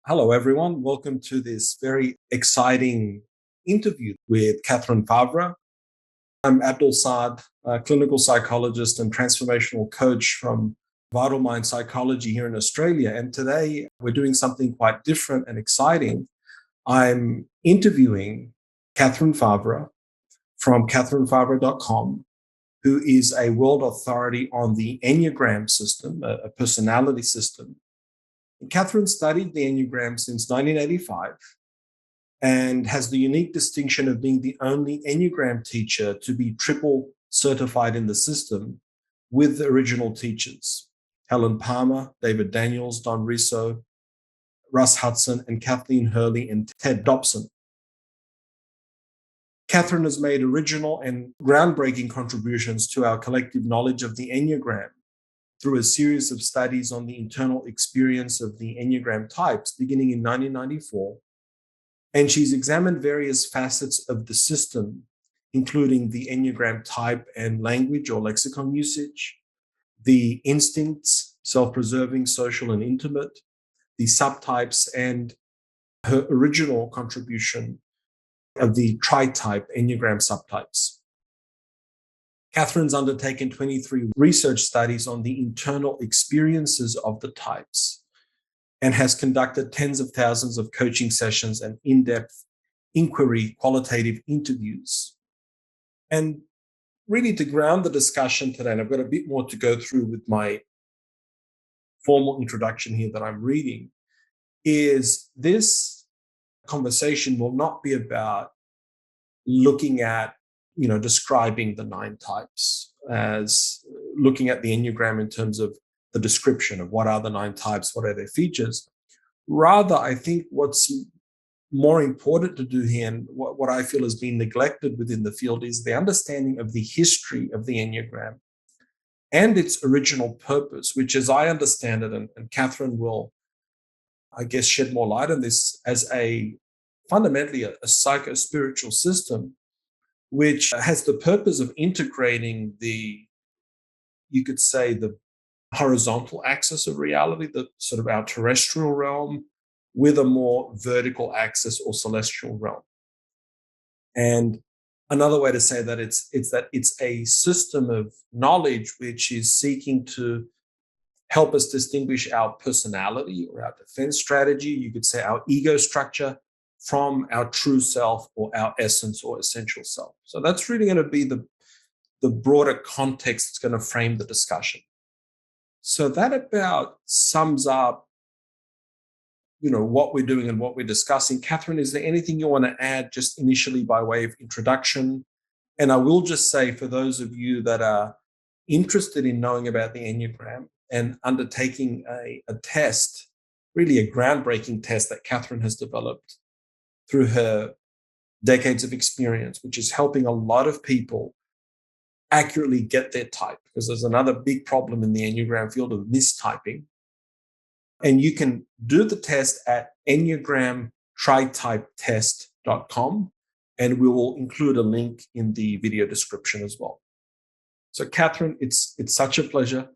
Hello, everyone. Welcome to this very exciting interview with Katherine Fauvre. I'm Abdul Saad, a clinical psychologist and transformational coach from Vital Mind Psychology here in Australia. And today we're doing something quite different and exciting. I'm interviewing Katherine Fauvre from katherinefauvre.com, who is a world authority on the Enneagram system, a personality system. Katherine studied the Enneagram since 1985 and has the unique distinction of being the only Enneagram teacher to be triple certified in the system with the original teachers, Helen Palmer, David Daniels, Don Risso, Russ Hudson, and Kathleen Hurley and Ted Dobson. Katherine has made original and groundbreaking contributions to our collective knowledge of the Enneagram through a series of studies on the internal experience of the Enneagram types beginning in 1994. And she's examined various facets of the system, including the Enneagram type and language or lexicon usage, the instincts, self-preserving, social, and intimate, the subtypes, and her original contribution of the Tritype Enneagram subtypes. Katherine's undertaken 23 research studies on the internal experiences of the types and has conducted tens of thousands of coaching sessions and in-depth inquiry qualitative interviews. And really to ground the discussion today, and I've got a bit more to go through with my formal introduction here that I'm reading, is this conversation will not be about looking at describing the 9 types, as looking at the Enneagram in terms of the description of what are the 9 types, what are their features. Rather, I think what's more important to do here, and what I feel has been neglected within the field, is the understanding of the history of the Enneagram and its original purpose, which, as I understand it, and Katherine will, I guess, shed more light on this, as fundamentally a psycho-spiritual system, which has the purpose of integrating you could say, the horizontal axis of reality, the sort of our terrestrial realm, with a more vertical axis or celestial realm. And another way to say that it's a system of knowledge which is seeking to help us distinguish our personality or our defense strategy, you could say our ego structure, from our true self or our essence or essential self. So that's really going to be the broader context that's going to frame the discussion. So that about sums up, what we're doing and what we're discussing. Katherine, is there anything you want to add just initially by way of introduction? And I will just say, for those of you that are interested in knowing about the Enneagram and undertaking a test, really a groundbreaking test that Katherine has developed through her decades of experience, which is helping a lot of people accurately get their type, because there's another big problem in the Enneagram field of mistyping. And you can do the test at enneagramtritypetest.com, and we will include a link in the video description as well. So Katherine, it's such a pleasure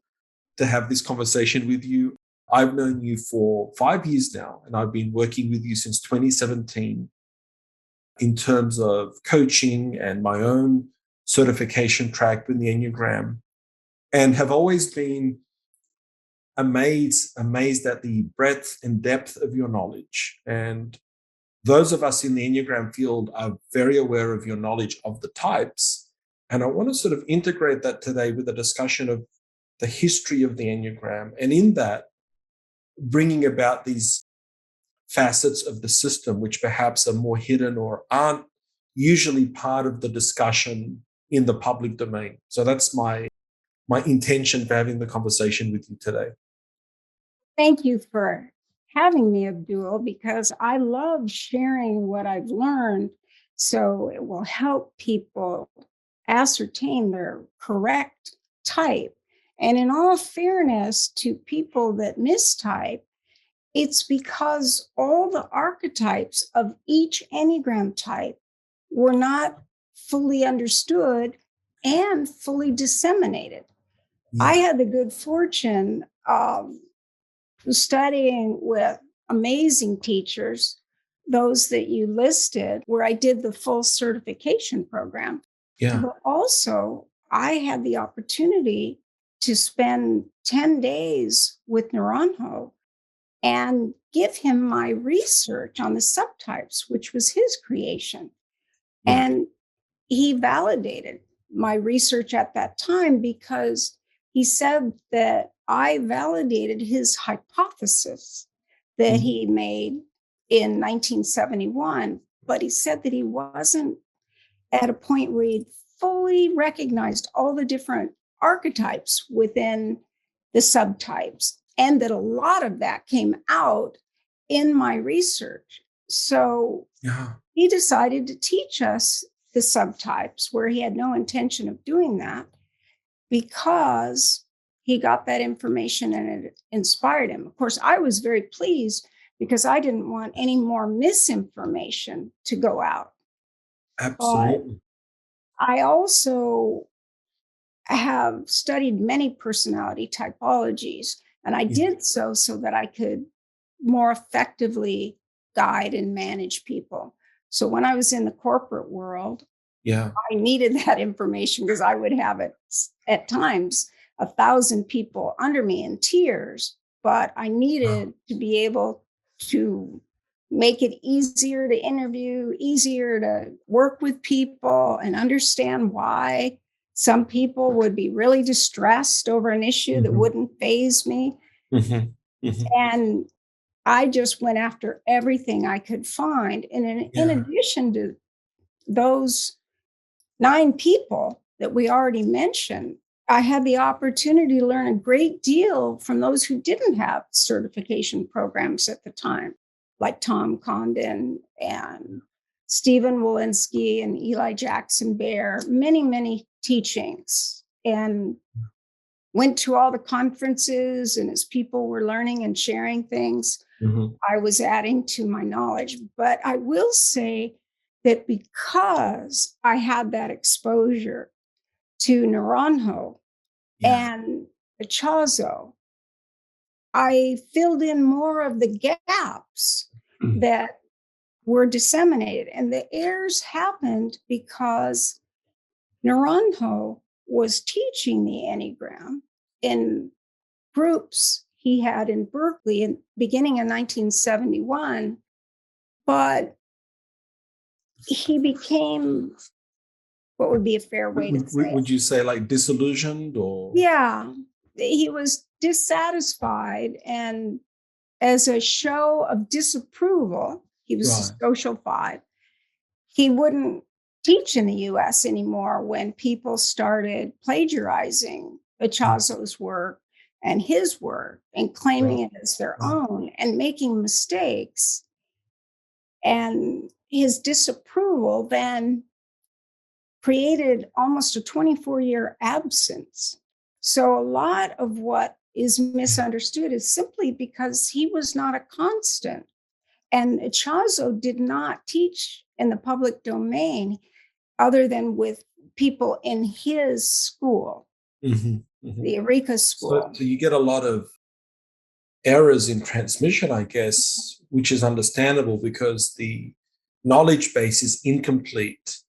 to have this conversation with you. I've known you for 5 years now, and I've been working with you since 2017 in terms of coaching and my own certification track with the Enneagram, and have always been amazed at the breadth and depth of your knowledge. And those of us in the Enneagram field are very aware of your knowledge of the types. And I want to sort of integrate that today with a discussion of the history of the Enneagram, and in that, bringing about these facets of the system which perhaps are more hidden or aren't usually part of the discussion in the public domain. So that's my intention for having the conversation with you today. Thank you for having me, Abdul, because I love sharing what I've learned, so it will help people ascertain their correct type. And in all fairness to people that mistype, it's because all the archetypes of each Enneagram type were not fully understood and fully disseminated. I had the good fortune of studying with amazing teachers, those that you listed, where I did the full certification program. Yeah. But also, I had the opportunity to spend 10 days with Naranjo and give him my research on the subtypes, which was his creation. Yeah. And he validated my research at that time because he said that I validated his hypothesis that he made in 1971. But he said that he wasn't at a point where he'd fully recognized all the different archetypes within the subtypes, and that a lot of that came out in my research. So Yeah. he decided to teach us the subtypes, where he had no intention of doing that, because he got that information and it inspired him. Of course, I was very pleased because I didn't want any more misinformation to go out. But Absolutely. I also have studied many personality typologies, and I Yeah. did so that I could more effectively guide and manage people. So when I was in the corporate world, Yeah. I needed that information because I would have it at times 1,000 people under me in tears, but I Oh, needed to be able to make it easier to interview, easier to work with people and understand why some people would be really distressed over an issue that mhm, wouldn't faze me. mhm, mhm. And I just went after everything I could find. And in Yeah. addition to those 9 people that we already mentioned, I had the opportunity to learn a great deal from those who didn't have certification programs at the time, like Tom Condon and Stephen Walensky and Eli Jackson Bear, many, many teachings, and went to all the conferences. And as people were learning and sharing things, Mhm. I was adding to my knowledge. But I will say that because I had that exposure to Naranjo Yeah. and Ichazo, I filled in more of the gaps Mm. that were disseminated. And the errors happened because Naranjo was teaching the Enneagram in groups he had in Berkeley beginning in 1971, but he became, what would be a fair way to say it? Would you say like disillusioned or? Yeah, he was dissatisfied. And as a show of disapproval, he was Right. a social five. He wouldn't teach in the US anymore when people started plagiarizing Mm. Ichazo's work and his work and Right. claiming it as their Right. own and making mistakes. And his disapproval then created almost a 24-year absence. So a lot of what is misunderstood is simply because he was not a constant. And Ichazo did not teach in the public domain other than with people in his school, Mhm, mhm. the Eureka So, School. so you get a lot of errors in transmission, I guess, which is understandable because the knowledge base is incomplete.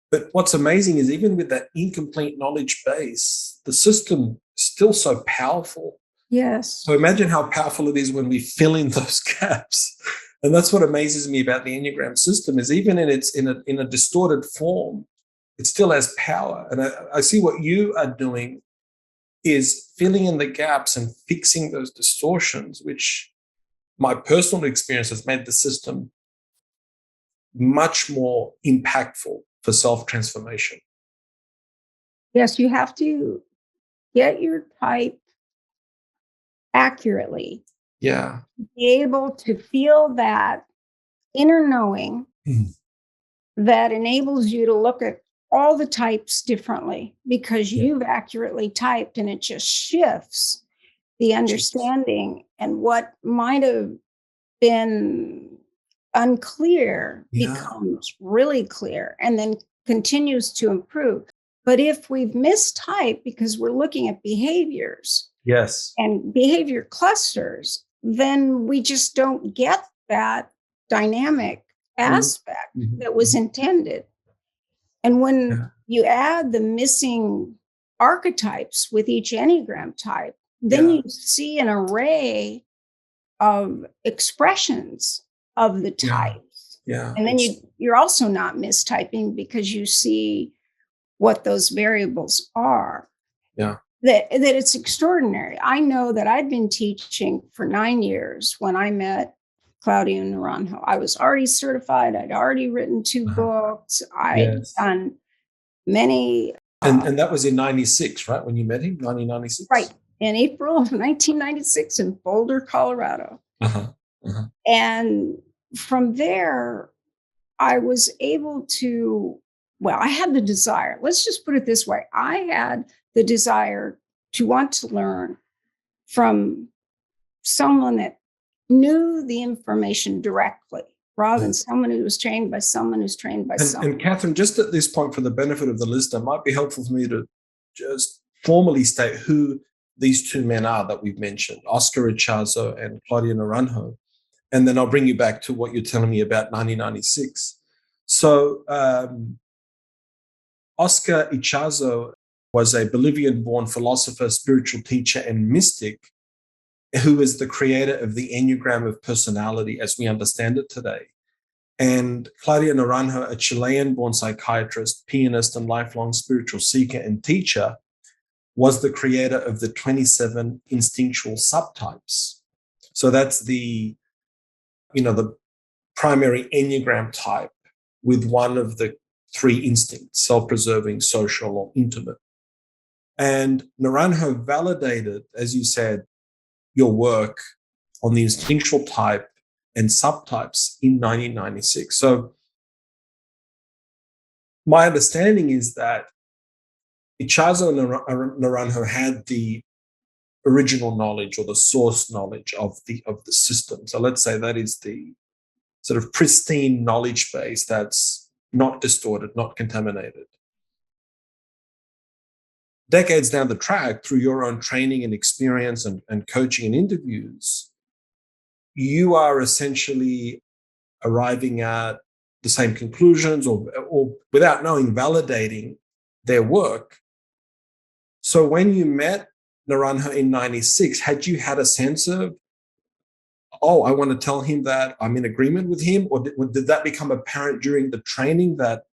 But what's amazing is even with that incomplete knowledge base, the system is still so powerful. Yes. So imagine how powerful it is when we fill in those gaps. And that's what amazes me about the Enneagram system is even in a distorted form, it still has power. And I see what you are doing is filling in the gaps and fixing those distortions, which my personal experience has made the system much more impactful for self-transformation. Yes, you have to get your type accurately, Yeah. be able to feel that inner knowing Mm. that enables you to look at all the types differently because Yeah. you've accurately typed, and it just shifts the Jeez. understanding, and what might have been unclear Yeah. becomes really clear and then continues to improve. But if we've mistyped because we're looking at behaviors Yes. and behavior clusters, then we just don't get that dynamic aspect that was intended. And when you add the missing archetypes with each Enneagram type, then you see an array of expressions of the types. And then you're also not mistyping because you see what those variables are. That it's extraordinary. I know that I'd been teaching for 9 years when I met Claudia Naranjo. I was already certified. I'd already written 2 books. I'd done many. And that was in 96, right? When you met him, 1996? Right. In April of 1996 in Boulder, Colorado. And from there, I was able to, well, I had the desire. Let's just put it this way. I had the desire to want to learn from someone that knew the information directly rather than someone who was trained by someone who's trained by someone. And Catherine, just at this point, for the benefit of the listener, it might be helpful for me to just formally state who these 2 men are that we've mentioned, Oscar Ichazo and Claudia Naranjo. And then I'll bring you back to what you're telling me about 1996. So Oscar Ichazo was a Bolivian-born philosopher, spiritual teacher, and mystic who is the creator of the Enneagram of personality as we understand it today. And Claudia Naranjo, a Chilean-born psychiatrist, pianist, and lifelong spiritual seeker and teacher, was the creator of the 27 instinctual subtypes. So that's the primary Enneagram type with one of the 3 instincts, self-preserving, social, or intimate. And Naranjo validated, as you said, your work on the instinctual type and subtypes in 1996. So my understanding is that Ichazo and Naranjo had the original knowledge or the source knowledge of the system. So let's say that is the sort of pristine knowledge base that's not distorted, not contaminated. Decades down the track, through your own training and experience and coaching and interviews, you are essentially arriving at the same conclusions or without knowing, validating their work. So when you met Naranjo in 96, had you had a sense of, oh, I want to tell him that I'm in agreement with him? Or did that become apparent during the training that,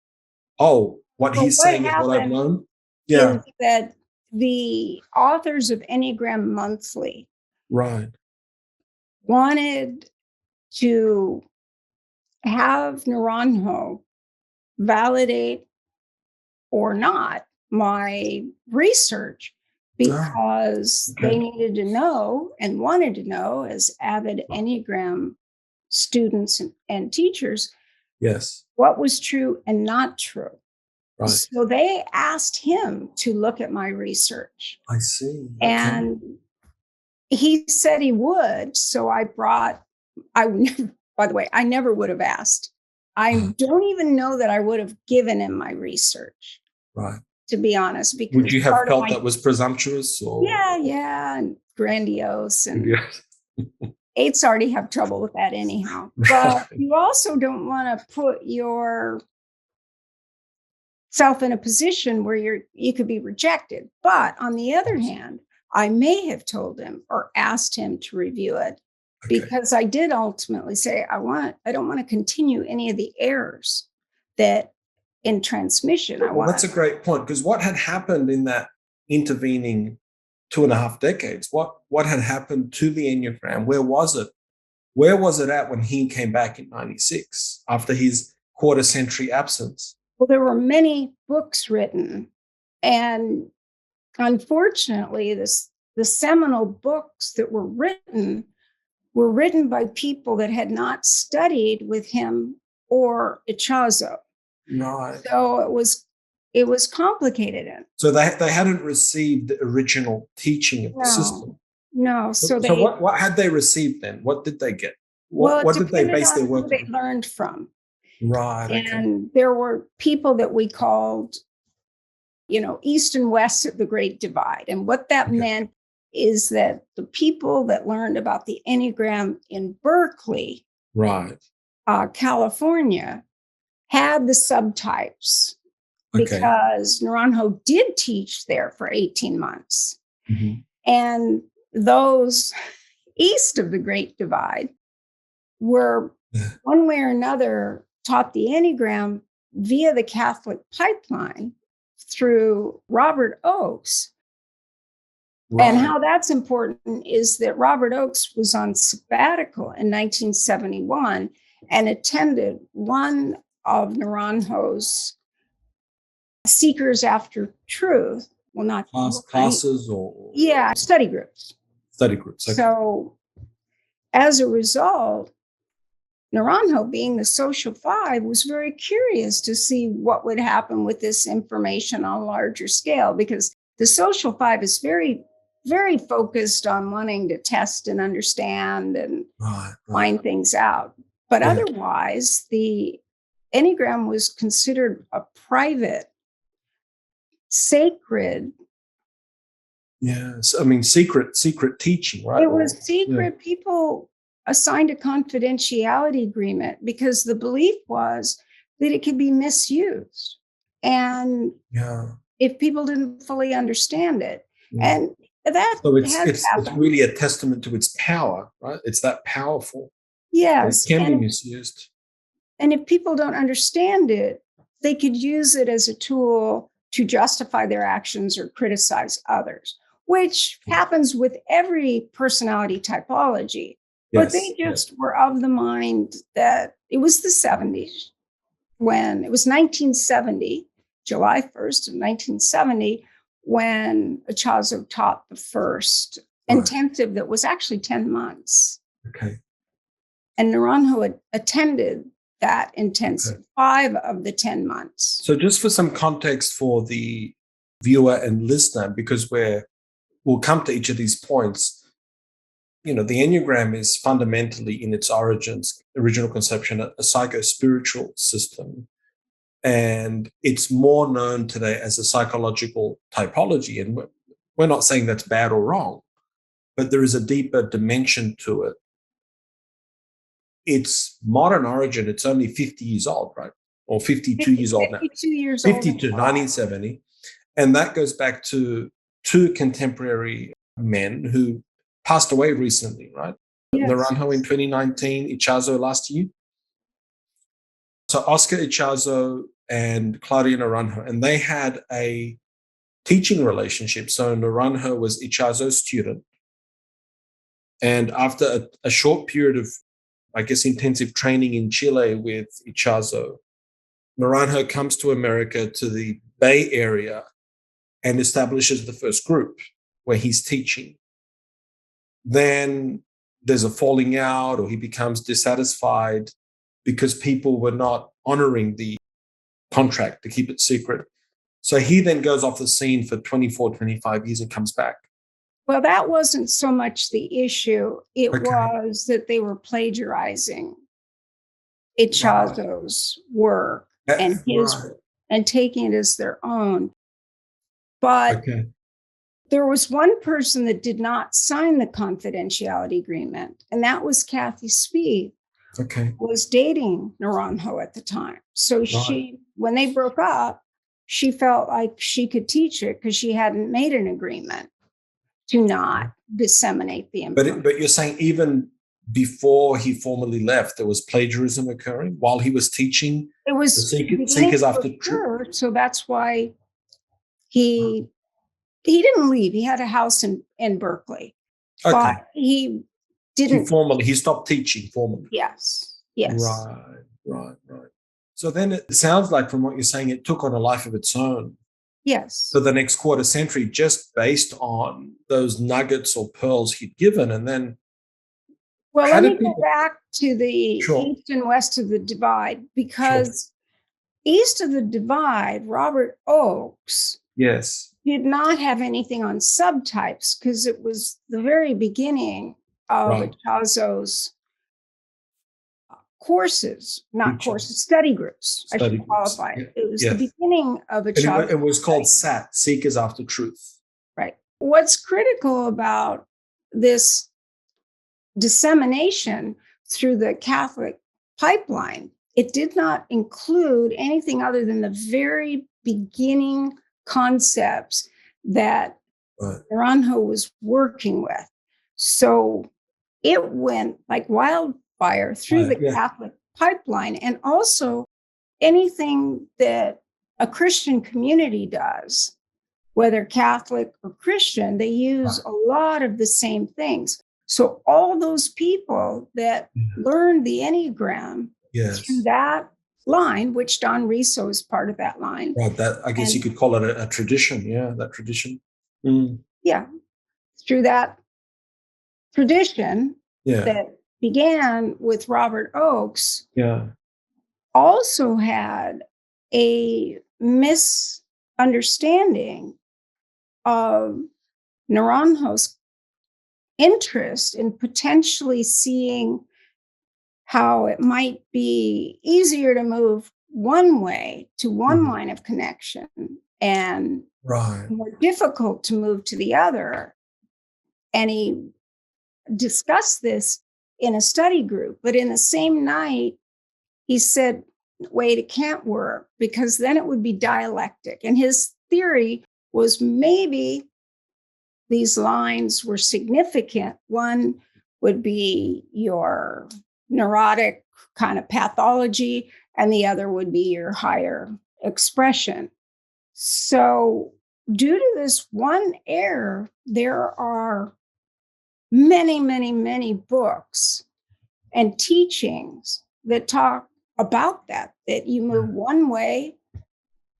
oh, what he's saying is what I've known? Is that the authors of Enneagram Monthly wanted to have Naranjo validate or not my research because they needed to know and wanted to know, as avid Enneagram students and teachers, what was true and not true. So they asked him to look at my research. I see. And he said he would. So by the way, I never would have asked. I don't even know that I would have given him my research. To be honest. Because would you have felt that was presumptuous? Or? Yeah, and grandiose. And eights already have trouble with that anyhow. But you also don't want to put your self in a position where you could be rejected. But on the other hand, I may have told him or asked him to review it because I did ultimately say, I don't want to continue any of the errors that in transmission. Well, that's a great point, because what had happened in that intervening 2.5 decades? What had happened to the Enneagram? Where was it? Where was it at when he came back in 96 after his quarter-century absence? Well, there were many books written, and unfortunately, the seminal books that were written by people that had not studied with him or Ichazo. So it was complicated. So they hadn't received the original teaching of the system. No. So what had they received then? What did they get? What did they base their work on? They learned from. And there were people that we called, east and west of the Great Divide. And what that meant is that the people that learned about the Enneagram in Berkeley, Right. California, had the subtypes because Naranjo did teach there for 18 months. Mm-hmm. And those east of the Great Divide were one way or another taught the Enneagram via the Catholic pipeline through Robert Oakes. Right. And how that's important is that Robert Oakes was on sabbatical in 1971 and attended one of Naranjo's Seekers After Truth. Well, not classes or study groups. Study groups. Okay. So as a result, Naranjo, being the social five, was very curious to see what would happen with this information on a larger scale, because the social five is very, very focused on wanting to test and understand and find things out. But otherwise, the Enneagram was considered a private, sacred. Yes, I mean, secret teaching, right? It was secret. People assigned a confidentiality agreement because the belief was that it could be misused. And if people didn't fully understand it. And that it's really a testament to its power, right? It's that powerful. Yes. It can be misused. And if people don't understand it, they could use it as a tool to justify their actions or criticize others, which happens with every personality typology. But they just were of the mind that it was the 70s when it was 1970, July 1st of 1970, when Ichazo taught the first intensive that was actually 10 months. Okay. And Naranjo had attended that intensive, 5 of the 10 months. So just for some context for the viewer and listener, because we'll come to each of these points. The Enneagram is fundamentally, in its original conception, a psycho-spiritual system. And it's more known today as a psychological typology. And we're not saying that's bad or wrong, but there is a deeper dimension to it. Its modern origin, it's only 50 years old, right? Or 52 years old now. 52 years 52, old. 1970. And that goes back to 2 contemporary men who passed away recently, right? Yes. Naranjo in 2019, Ichazo last year. So Oscar Ichazo and Claudia Naranjo, and they had a teaching relationship. So Naranjo was Ichazo's student. And after a short period of, intensive training in Chile with Ichazo, Naranjo comes to America, to the Bay Area, and establishes the first group where he's teaching. Then there's a falling out, or he becomes dissatisfied because people were not honoring the contract to keep it secret. So he then goes off the scene for 24, 25 years and comes back. Well, that wasn't so much the issue. It was that they were plagiarizing Ichazo's work and his and taking it as their own. But there was one person that did not sign the confidentiality agreement, and that was Kathy Speed, was dating Naranjo at the time. So she, when they broke up, she felt like she could teach it because she hadn't made an agreement to not disseminate the information. But you're saying even before he formally left, there was plagiarism occurring while he was teaching? It was the Seekers After Truth. So that's why he didn't leave. He had a house in Berkeley. But he didn't. He stopped teaching formally. Yes. Right. So then it sounds like, from what you're saying, it took on a life of its own. Yes. For the next quarter century, just based on those nuggets or pearls he'd given. And then. Well, let me go back to the east and west of the divide, because east of the divide, Robert Oakes did not have anything on subtypes, because it was the very beginning of Ichazo's study groups. I should qualify it. It was the beginning of Ichazo. It was called SAT, Seekers After Truth. Right. what's critical about this dissemination through the Catholic pipeline, it did not include anything other than the very beginning concepts that Right. Naranjo was working with. So it went like wildfire through the Yeah. Catholic pipeline, and also anything that a Christian community does, whether Catholic or Christian, they use a lot of the same things. So all those people that learned the Enneagram through Yes. that line, which Don Riso is part of that line. Right. That, I guess you And could call it a tradition. Yeah, that tradition. Mm. yeah, through that tradition Yeah. that began with Robert Oakes, Yeah. also had a misunderstanding of Naranjo's interest in potentially seeing how it might be easier to move one way to one line of connection and Right. more difficult to move to the other. And he discussed this in a study group, but in the same night, he said, wait, it can't work because then it would be dialectic. And his theory was maybe these lines were significant. One would be your neurotic kind of pathology, and the other would be your higher expression. So, due to this one error, there are many, many, many books and teachings that talk about that you move one way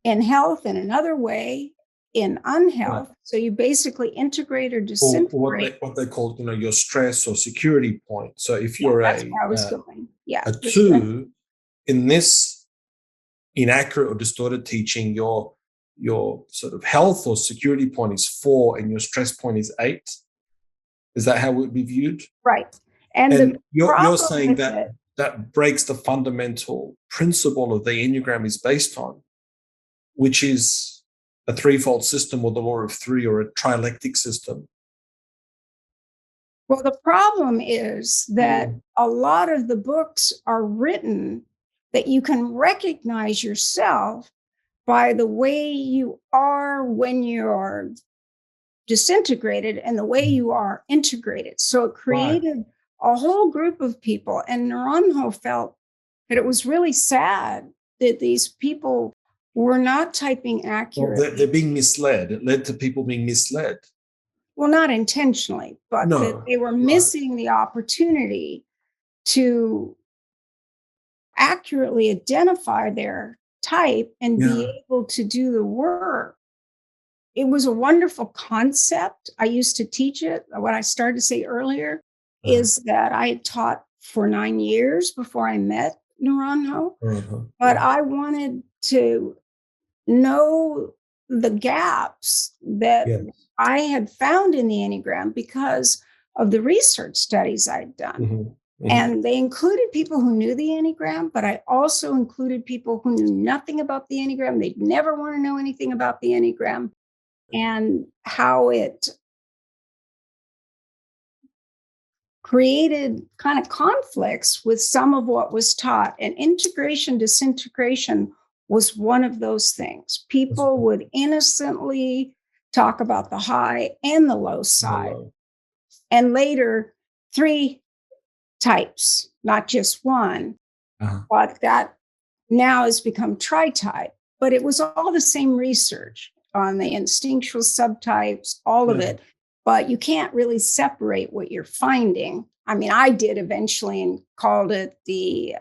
in health and another way in unhealth. Right. So you basically integrate or Or disintegrate. what they call, your stress or security point. So if Yeah, you're that's where I was going. Yeah. a two in this inaccurate or distorted teaching, your sort of health or security point is 4 and your stress point is 8. Is that how it would be viewed? Right. And And the you're problem saying with that it, that breaks the fundamental principle of the Enneagram is based on, which is a threefold system or the law of three or a trialectic system. well, the problem is that a lot of the books are written that you can recognize yourself by the way you are when you're disintegrated and the way you are integrated. So it Right. created a whole group of people. And Naranjo felt that it was really sad that these people were not typing Well, accurately. they're being misled. It led to people being misled. Well, not intentionally, but that No. they were Right. missing the opportunity to accurately identify their type and Yeah. be able to do the work. It was a wonderful concept. I used to teach it. What I started to say earlier is that I had taught for 9 years before I met Naranjo, but I wanted to know the gaps that Yes. I had found in the Enneagram because of the research studies I'd done. And they included people who knew the Enneagram, but I also included people who knew nothing about the Enneagram. They'd never want to know anything about the Enneagram and how it created kind of conflicts with some of what was taught. And integration, disintegration was one of those things. People would innocently talk about the high and the low side. And later, 3 types, not just one, but that now has become Tritype. But it was all the same research on the instinctual subtypes, all of it. But you can't really separate what you're finding. I mean, I did eventually and called it the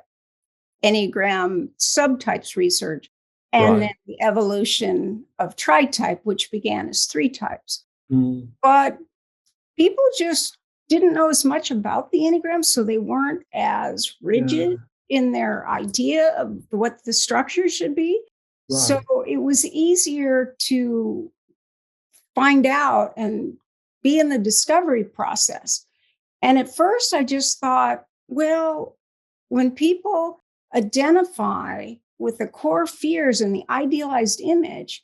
Enneagram subtypes research, and then the evolution of Tritype, which began as 3 types. But people just didn't know as much about the Enneagram, so they weren't as rigid in their idea of what the structure should be. So it was easier to find out and be in the discovery process. And at first, I just thought, well, when people identify with the core fears and the idealized image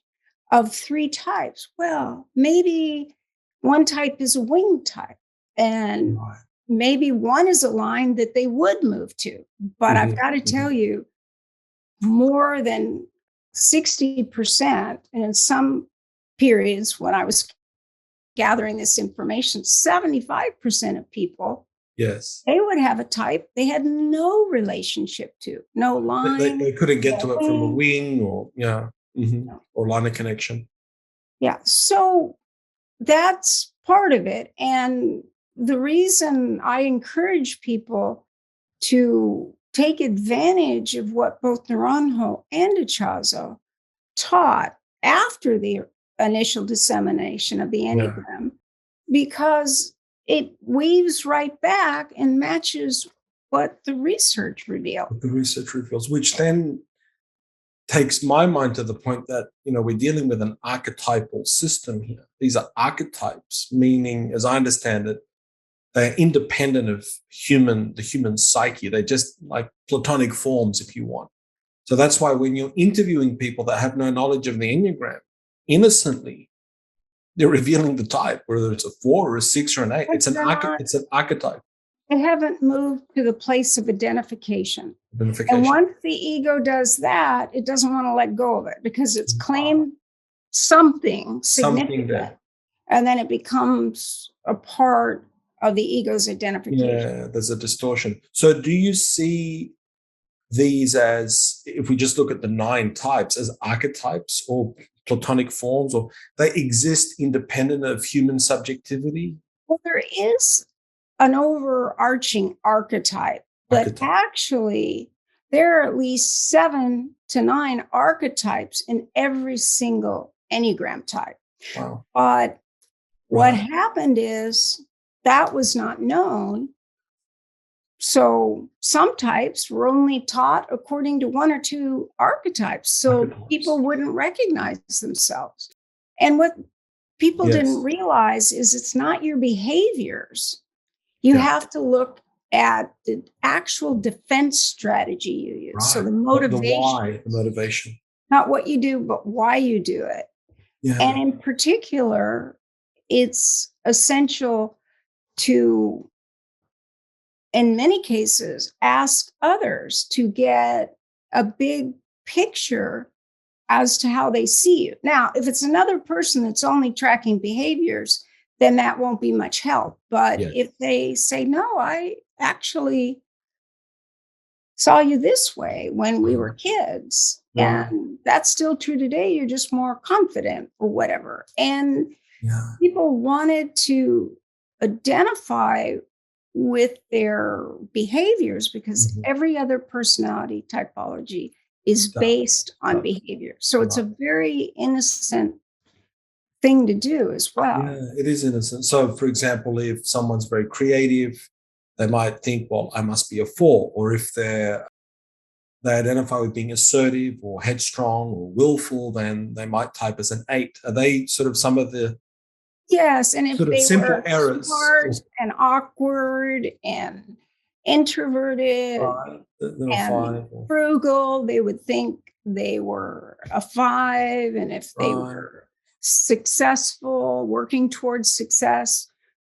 of 3 types, well, maybe One type is a wing type. And Right. maybe one is a line that they would move to. But I've got to tell you, more than 60%, and in some periods when I was gathering this information, 75% of people, Yes. they would have a type they had no relationship to, no line. They couldn't get to no it from a wing. wing or, No. or line of connection. Yeah. So that's part of it. And the reason I encourage people to take advantage of what both Naranjo and Ichazo taught after the initial dissemination of the Yeah. Enneagram, because it weaves right back and matches what the research revealed. The research reveals, which then takes my mind to the point that, we're dealing with an archetypal system here. These are archetypes, meaning, as I understand it, they're independent of the human psyche. They're just like platonic forms, if you want. So that's why when you're interviewing people that have no knowledge of the Enneagram, innocently, they're revealing the type, whether it's a 4 or a 6 or an 8. It's an archetype. They haven't moved to the place of identification. Identification. And once the ego does that, it doesn't want to let go of it because it's claimed something significant. There. And then it becomes a part of the ego's identification. Yeah, there's a distortion. So do you see these as, if we just look at the 9 types, as archetypes or platonic forms, or they exist independent of human subjectivity? Well, there is an overarching archetype, but actually there are at least 7 to 9 archetypes in every single Enneagram type. Wow. But what happened is that was not known. So some types were only taught according to 1 or 2 archetypes. So people wouldn't recognize themselves. And what people didn't realize is it's not your behaviors. You have to look at the actual defense strategy you use. Right. So the motivation. The why, the motivation. Not what you do, but why you do it. Yeah. And in particular, it's essential to, in many cases, ask others to get a big picture as to how they see you. Now, if it's another person that's only tracking behaviors, then that won't be much help. But if they say, no, I actually saw you this way when we were kids, and that's still true today, you're just more confident or whatever. And people wanted to identify with their behaviors because every other personality typology is based on behavior. So it's a very innocent thing to do as well. Yeah, it is innocent. So, for example, if someone's very creative, they might think, well, I must be a 4. Or if they identify with being assertive or headstrong or willful, then they might type as an 8. Are they sort of some of the and if they simple were errors smart and awkward and introverted and frugal, they would think they were a 5. And if they were successful, working towards success,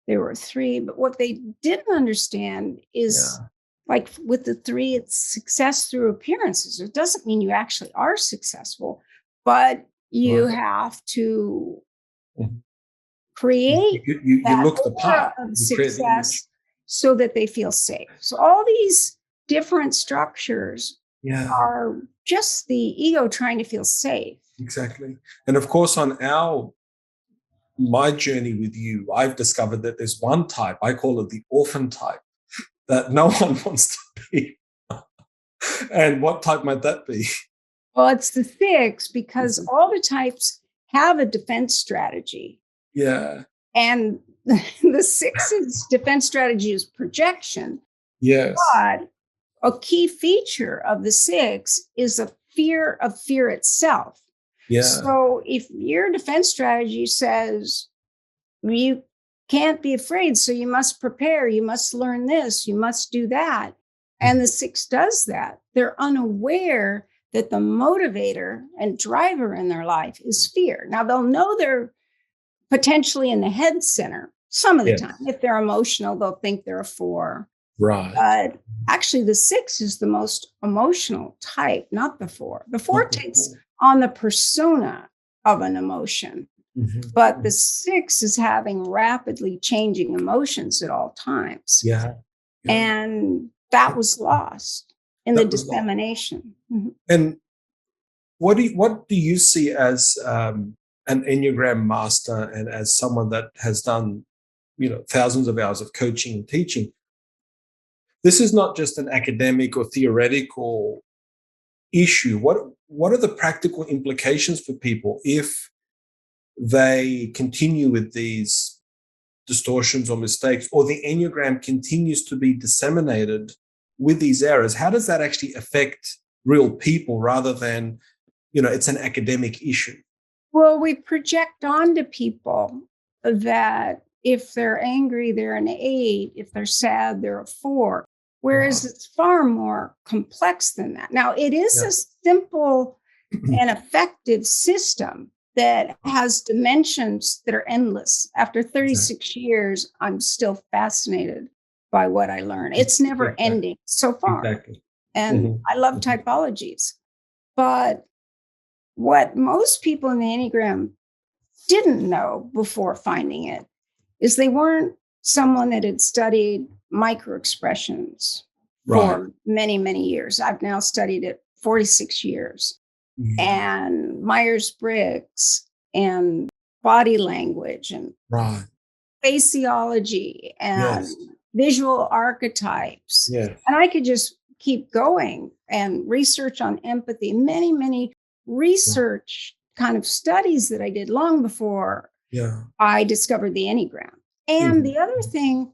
they were a 3. But what they didn't understand is, like with the 3, it's success through appearances. It doesn't mean you actually are successful, but you have to create you look the part of success so that they feel safe. So all these different structures are just the ego trying to feel safe. Exactly. And of course, on my journey with you, I've discovered that there's one type, I call it the orphan type, that no one wants to be. And what type might that be? Well, it's the 6, because all the types have a defense strategy. Yeah. And the 6's defense strategy is projection. Yes. But a key feature of the 6 is a fear of fear itself. Yeah. So if your defense strategy says you can't be afraid, so you must prepare, you must learn this, you must do that, and the 6 does that, they're unaware that the motivator and driver in their life is fear. Now, they'll know they're potentially in the head center some of the Yes. time. If they're emotional, they'll think they're a 4. Right. But actually, the 6 is the most emotional type, not the 4. The 4 Not the takes 4. on the persona of an emotion, Mhm. but the 6 is having rapidly changing emotions at all times. Yeah. Yeah. And that was lost in the That was lost. dissemination. Mhm. And what do you see as an Enneagram master and as someone that has done, thousands of hours of coaching and teaching? This is not just an academic or theoretical issue. What are the practical implications for people if they continue with these distortions or mistakes, or the Enneagram continues to be disseminated with these errors? How does that actually affect real people rather than, it's an academic issue? Well, we project onto people that if they're angry, they're an 8. If they're sad, they're a 4. Whereas Right. it's far more complex than that. Now, it is Yeah. a simple and effective system that has dimensions that are endless. After 36 years, I'm still fascinated by what I learn. It's never Exactly. ending so far. Exactly. And Mhm. I love Mhm. typologies. But what most people in the Enneagram didn't know before finding it is they weren't someone that had studied micro expressions Right. for many, many years. I've now studied it 46 years. Yeah. And Myers Briggs and body language and Right. faciology and Yes. visual archetypes. Yes. And I could just keep going and research on empathy, many, many Right. research kind of studies that I did long before Yeah. I discovered the Enneagram. And Mhm. the other thing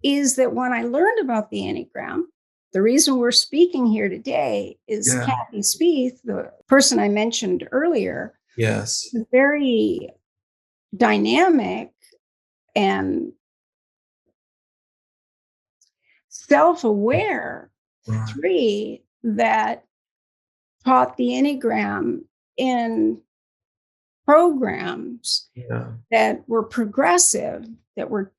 is that when I learned about the Enneagram, the reason we're speaking here today is Yeah. Kathy Spieth, the person I mentioned earlier, Yes. is very dynamic and self-aware Right. 3 that taught the Enneagram in programs Yeah. that were progressive, that were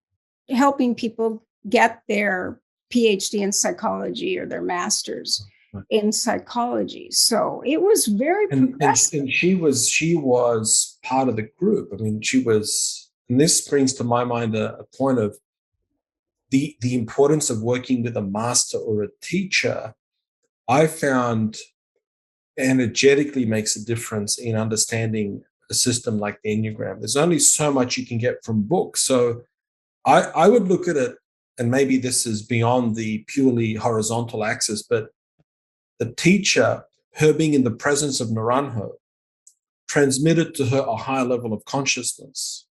helping people get their PhD in psychology or their master's Right. in psychology. So it was very progressive. And she was part of the group. I mean, and this brings to my mind a point of the importance of working with a master or a teacher. I found energetically makes a difference in understanding a system like the Enneagram. There's only so much you can get from books. So I would look at it, and maybe this is beyond the purely horizontal axis, but the teacher, her being in the presence of Naranjo, transmitted to her a higher level of consciousness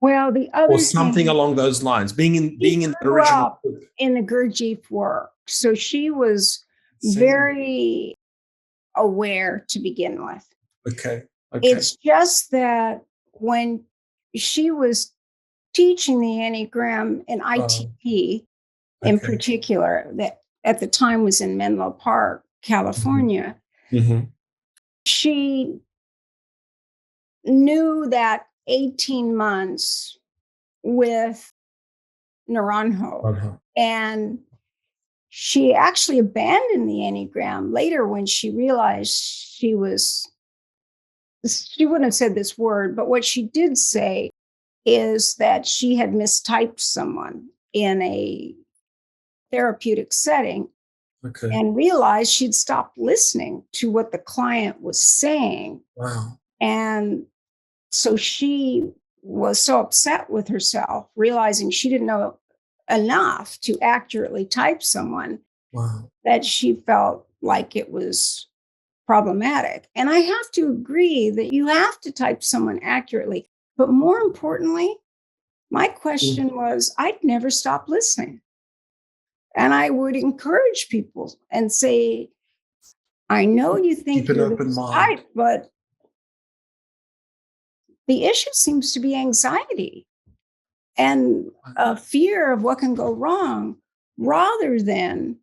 Well, the or other something thing, along those lines, being in she the grew original up group. in the Gurdjieff work. So she was See? very aware to begin with. Okay. Okay. It's just that when she was teaching the Enneagram and Oh, ITP in okay. particular, that at the time was in Menlo Park, Mhm. California, Mhm. she knew that 18 months with Naranjo. Uh-huh. And she actually abandoned the Enneagram later when she realized she wouldn't have said this word, but what she did say is that she had mistyped someone in a therapeutic setting Okay. and realized she'd stopped listening to what the client was saying. Wow. And so she was so upset with herself, realizing she didn't know enough to accurately type someone, Wow. that she felt like it was problematic. And I have to agree that you have to type someone accurately. But more importantly, my Mm. question was I'd never stop listening. And I would encourage people and say, I know you Keep think an you're open this mind. type, but the issue seems to be anxiety and a fear of what can go wrong rather than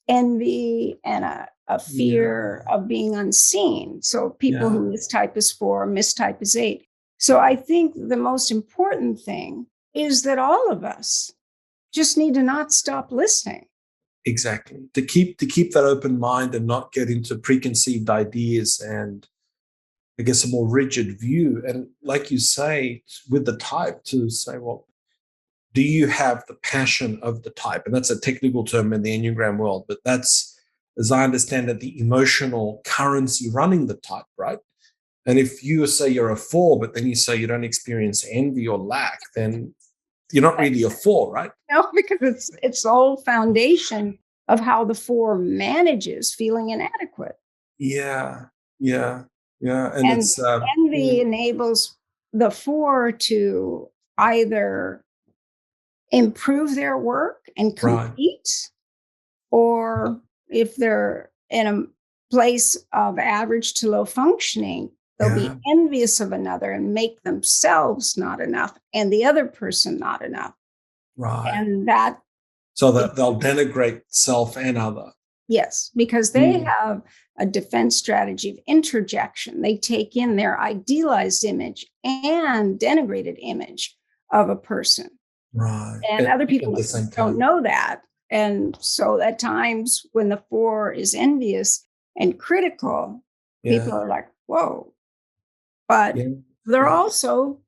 envy and a Yeah. fear of being unseen. So people Yeah. who mistype as 4, mistype as 8. So I think the most important thing is that all of us just need to not stop listening. Exactly. To keep that open mind and not get into preconceived ideas and, I guess, a more rigid view. And like you say, with the type, to say, well, do you have the passion of the type? And that's a technical term in the Enneagram world, but that's, as I understand it, the emotional currency running the type, right? And if you say you're a 4, but then you say you don't experience envy or lack, then you're not really a 4, right? No, because it's the whole foundation of how the 4 manages feeling inadequate. Yeah, yeah, yeah. And And it's envy enables the 4 to either improve their work and right. compete, or if they're in a place of average to low functioning, they'll Yeah, be envious of another and make themselves not enough and the other person not enough. right. And that, So that they'll denigrate self and other. yes, because they Mm, have a defense strategy of interjection. They take in their idealized image and denigrated image of a person. right. And other At people the same don't time. know that. And so at times when the 4 is envious and critical, people Yeah, are like, whoa. But yeah, they're yeah. also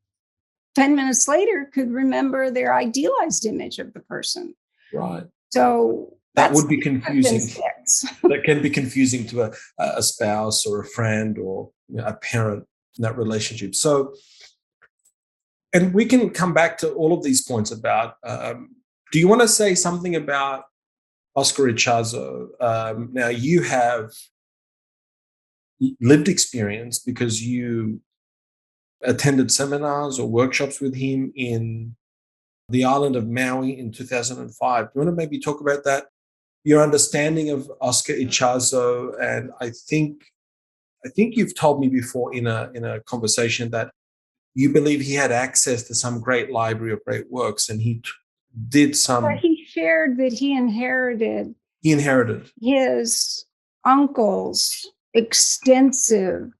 10 minutes later could remember their idealized image of the person. Right. So That that's would be different than confusing. 6. That can be confusing to a spouse or a friend or, a parent in that relationship. So, and we can come back to all of these points about. Do you want to say something about Oscar Ichazo? Now, you have lived experience because you attended seminars or workshops with him in the island of Maui in 2005. Do you want to maybe talk about that? Your understanding of Oscar Ichazo, and I think you've told me before in a conversation that you believe he had access to some great library of great works, and did But some. he shared that he inherited He inherited. his uncle's extensive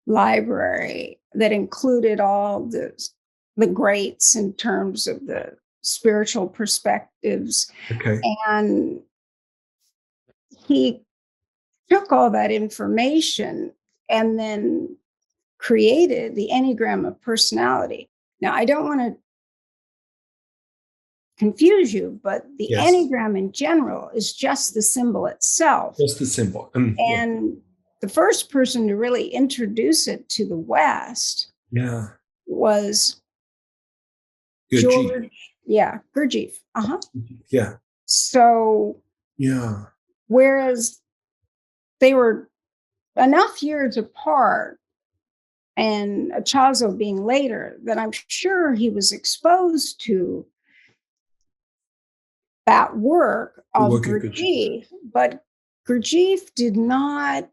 library that included all the greats in terms of the spiritual perspectives. Okay. And he took all that information and then created the Enneagram of personality. Now, I don't want to confuse you, but the Yes. Enneagram in general is just the symbol itself. Just the symbol. Yeah. And the first person to really introduce it to the West Yeah. was Good. G. George, yeah, Gurdjieff. Uh-huh. Yeah. So Yeah. whereas they were enough years apart, and Ichazo being later, that I'm sure he was exposed to that work The of work of good G. Gurdjieff, but Gurdjieff did not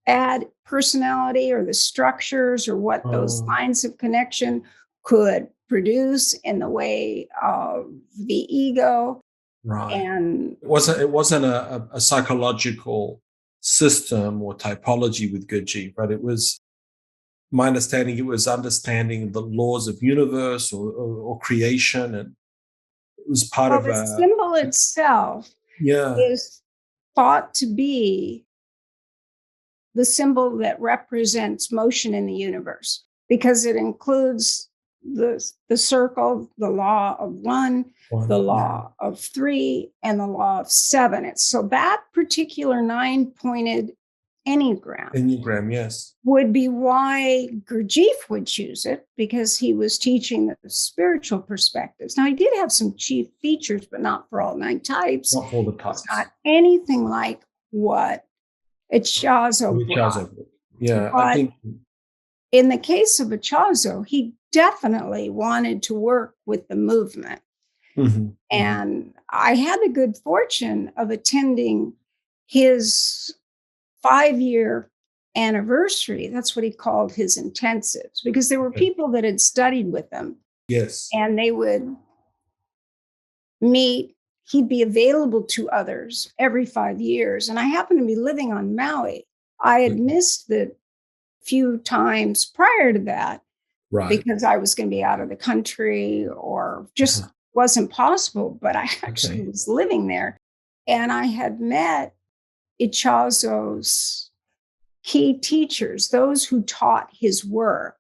add personality or the structures or what those Oh, lines of connection could produce in the way of the ego. right. And It wasn't a psychological system or typology with good G, but it was my understanding. It was understanding the laws of universe or creation, and it was part well, of the a. symbol itself Yeah. is thought to be the symbol that represents motion in the universe because it includes the circle, the law of 1, the One. Yeah. law of 3, and the law of 7. It's so that particular 9-pointed Enneagram Enneagram. Yes. would be why Gurdjieff would choose it, because he was teaching the spiritual perspectives. Now, he did have some chief features, but not for all 9 types. Not for the It's types. not anything like what Ichazo Which brought. other? Yeah. I But think. in the case of Ichazo, he definitely wanted to work with the movement. Mhm, mhm. And I had the good fortune of attending his 5-year anniversary. That's what he called his intensives, because there were Okay. people that had studied with him Yes. and they would meet. He'd be available to others every 5 years. And I happened to be living on Maui. I had Okay. missed the few times prior to that. Right. because I was going to be out of the country or just wasn't possible. But I actually was living there. And I had met Ichazo's key teachers, those who taught his work.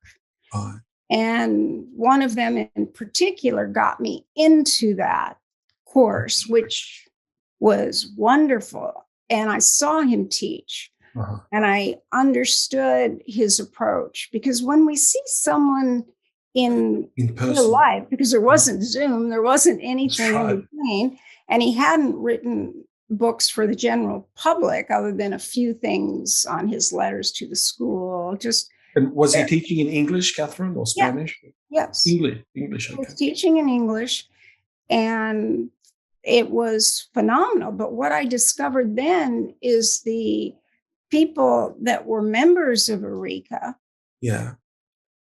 Right. And one of them in particular got me into that course, which was wonderful. And I saw him teach. And I understood his approach, because when we see someone in real life, because there wasn't Zoom, there wasn't anything in between, and he hadn't written books for the general public other than a few things on his letters to the school. And was he teaching in English, Katherine, or Spanish? Yeah. Yes. English. He was teaching in English, and it was phenomenal. But what I discovered then is the people that were members of Eureka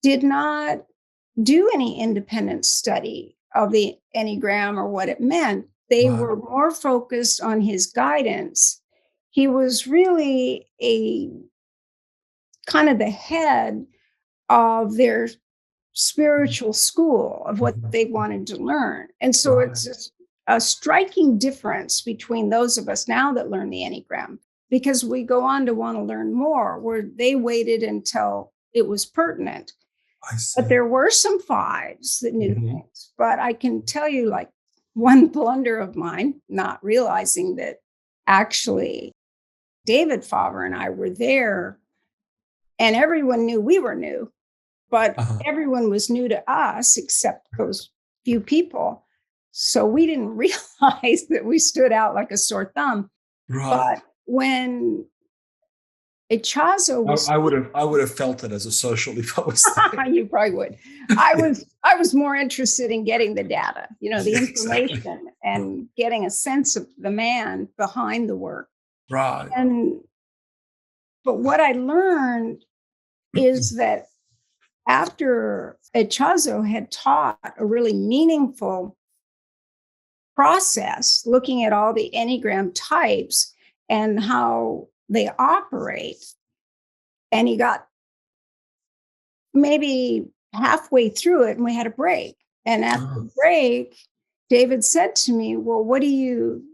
did not do any independent study of the Enneagram or what it meant. They were more focused on his guidance. He was really a kind of the head of their spiritual school of what they wanted to learn. And so it's a striking difference between those of us now that learn the Enneagram, because we go on to want to learn more, where they waited until it was pertinent. But there were some fives that knew things. But I can tell you, like, one blunder of mine, not realizing that actually David Fauvre and I were there, and everyone knew we were new, but everyone was new to us except those few people. So we didn't realize that we stood out like a sore thumb. But when Ichazo was, I would have felt it as a social if I was there. You probably would. I was more interested in getting the data, the information, and getting a sense of the man behind the work. Right. But what I learned is that after Ichazo had taught a really meaningful process, looking at all the Enneagram types and how they operate, and he got maybe halfway through it and we had a break. And at the break, David said to me, well, what do you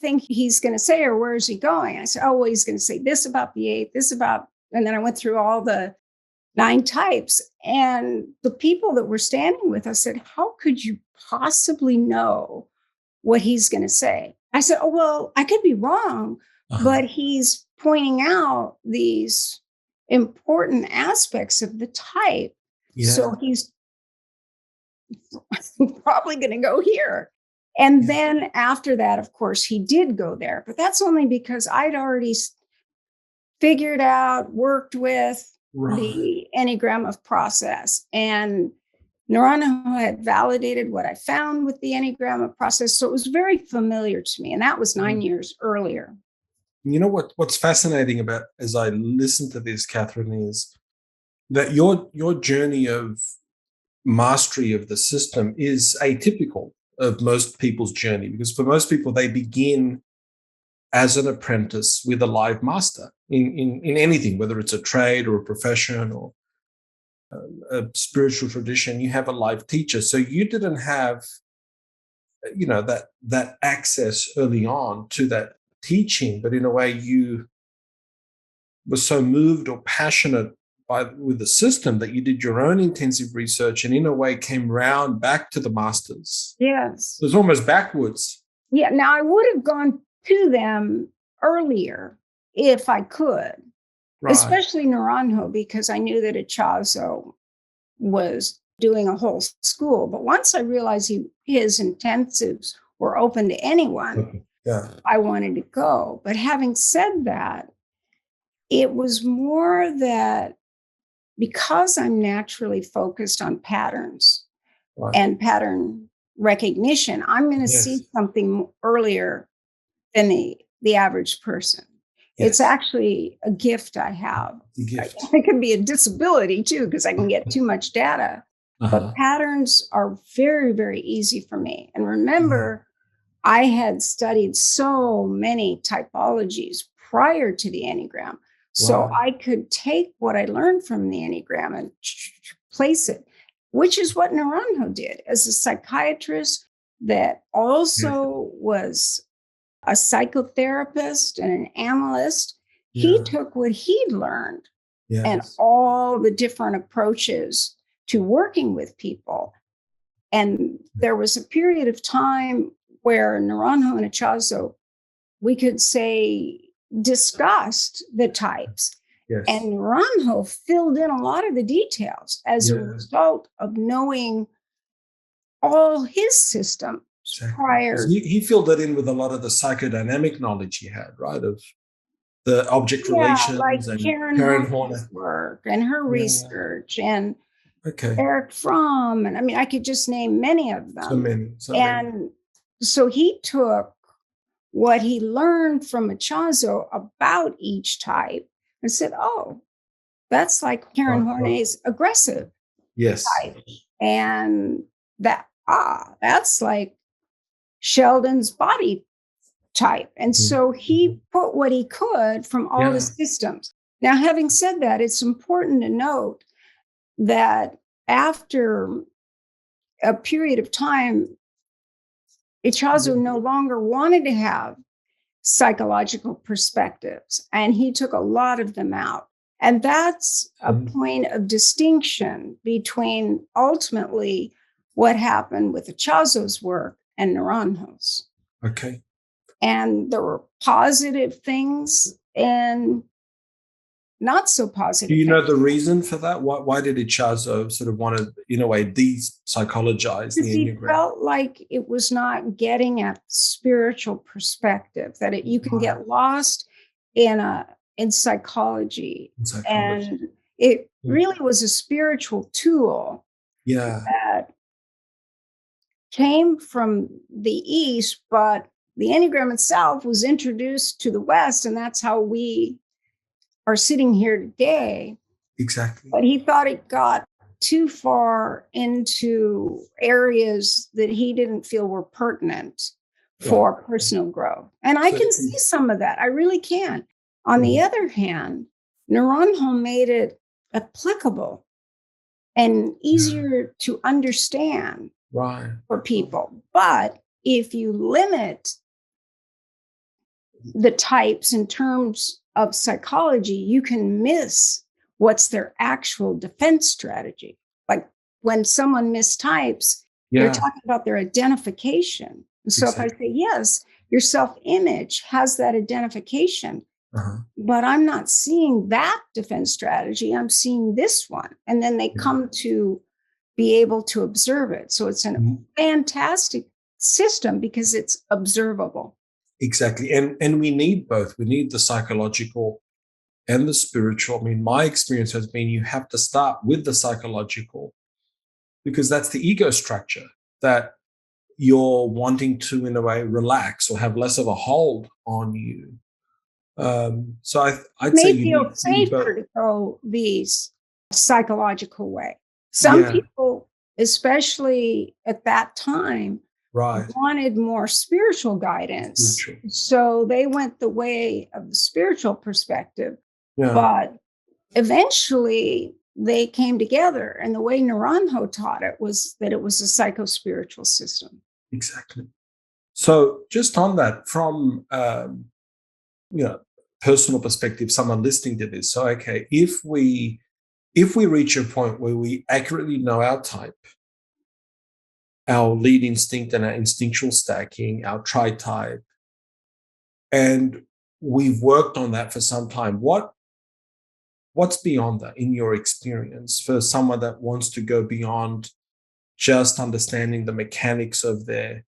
think he's going to say, or where is he going? I said, oh, well, he's going to say this about the 8, this about, and then I went through all the 9 types. And the people that were standing with us said, how could you possibly know what he's going to say? I said, oh, well, I could be wrong, but he's pointing out these important aspects of the type. So he's probably going to go here. And then after that, of course, he did go there. But that's only because I'd already figured out, worked with the Enneagram of process. And Naranjo had validated what I found with the Enneagram of process. So it was very familiar to me. And that was 9 years earlier. You know what's fascinating about, as I listen to this, Katherine, is that your journey of mastery of the system is atypical of most people's journey, because for most people, they begin as an apprentice with a live master in anything, whether it's a trade or a profession or a spiritual tradition. You have a live teacher. So you didn't have, that access early on to that teaching, but in a way you were so moved or passionate with the system that you did your own intensive research and in a way came round back to the masters. Yes. It was almost backwards. Yeah. Now I would have gone to them earlier if I could, especially Naranjo, because I knew that Ichazo was doing a whole school. But once I realized his intensives were open to anyone, I wanted to go. But having said that, it was more that because I'm naturally focused on patterns and pattern recognition, I'm going to see something earlier than the average person. It's actually a gift I have. It can be a disability too, because I can get too much data. But patterns are very, very easy for me. And remember, I had studied so many typologies prior to the Enneagram. So I could take what I learned from the Enneagram and place it, which is what Naranjo did as a psychiatrist that also was a psychotherapist and an analyst. He took what he'd learned and all the different approaches to working with people. And there was a period of time where Naranjo and Ichazo, we could say, discussed the types. And Naranjo filled in a lot of the details as a result of knowing all his systems prior. He filled that in with a lot of the psychodynamic knowledge he had, right? Of the object relations, like and Karen Horner's work and her research, and Eric Fromm, and I mean, I could just name many of them. So he took what he learned from Ichazo about each type and said, oh, that's like Karen Horner's aggressive type. And that's like Sheldon's body type. And so he put what he could from all the systems. Now, having said that, it's important to note that after a period of time, Ichazo no longer wanted to have psychological perspectives, and he took a lot of them out. And that's a point of distinction between ultimately what happened with Ichazo's work and Naranjo's. And there were positive things and not so positive. Do you know the reason for that? Why did Ichazo sort of want to, in a way, de-psychologize the Enneagram? He felt like it was not getting at spiritual perspective, that you can get lost in psychology. And it really was a spiritual tool that came from the East, but the Enneagram itself was introduced to the West, and that's how we are sitting here today. But he thought it got too far into areas that he didn't feel were pertinent for personal growth. And I can see some of that. I really can. On the other hand, Naranjo made it applicable and easier to understand for people. But if you limit the types in terms of psychology, you can miss what's their actual defense strategy. Like when someone mistypes, they're talking about their identification. And so if I say, yes, your self-image has that identification, but I'm not seeing that defense strategy, I'm seeing this one. And then they come to be able to observe it. So it's a fantastic system because it's observable. And we need both. We need the psychological and the spiritual. I mean, my experience has been you have to start with the psychological because that's the ego structure that you're wanting to, in a way, relax or have less of a hold on you. So I'd say you feel safer to go these psychological way. Some people, especially at that time, wanted more spiritual guidance. So they went the way of the spiritual perspective. But eventually they came together. And the way Naranjo taught it was that it was a psycho-spiritual system. So just on that, from personal perspective, someone listening to this, so if we reach a point where we accurately know our type, our lead instinct and our instinctual stacking, our tritype, and we've worked on that for some time, what's beyond that in your experience for someone that wants to go beyond just understanding the mechanics of their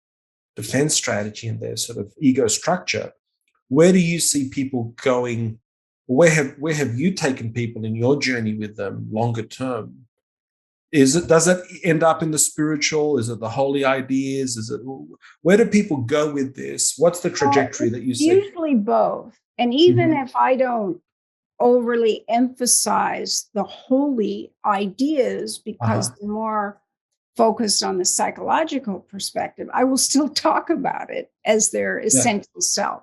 defense strategy and their sort of ego structure? Where do you see people going? Where have you taken people in your journey with them longer term? Does it end up in the spiritual? Is it the holy ideas? Where do people go with this? What's the trajectory that you see? Usually both. And even if I don't overly emphasize the holy ideas because they're more focused on the psychological perspective, I will still talk about it as their essential self.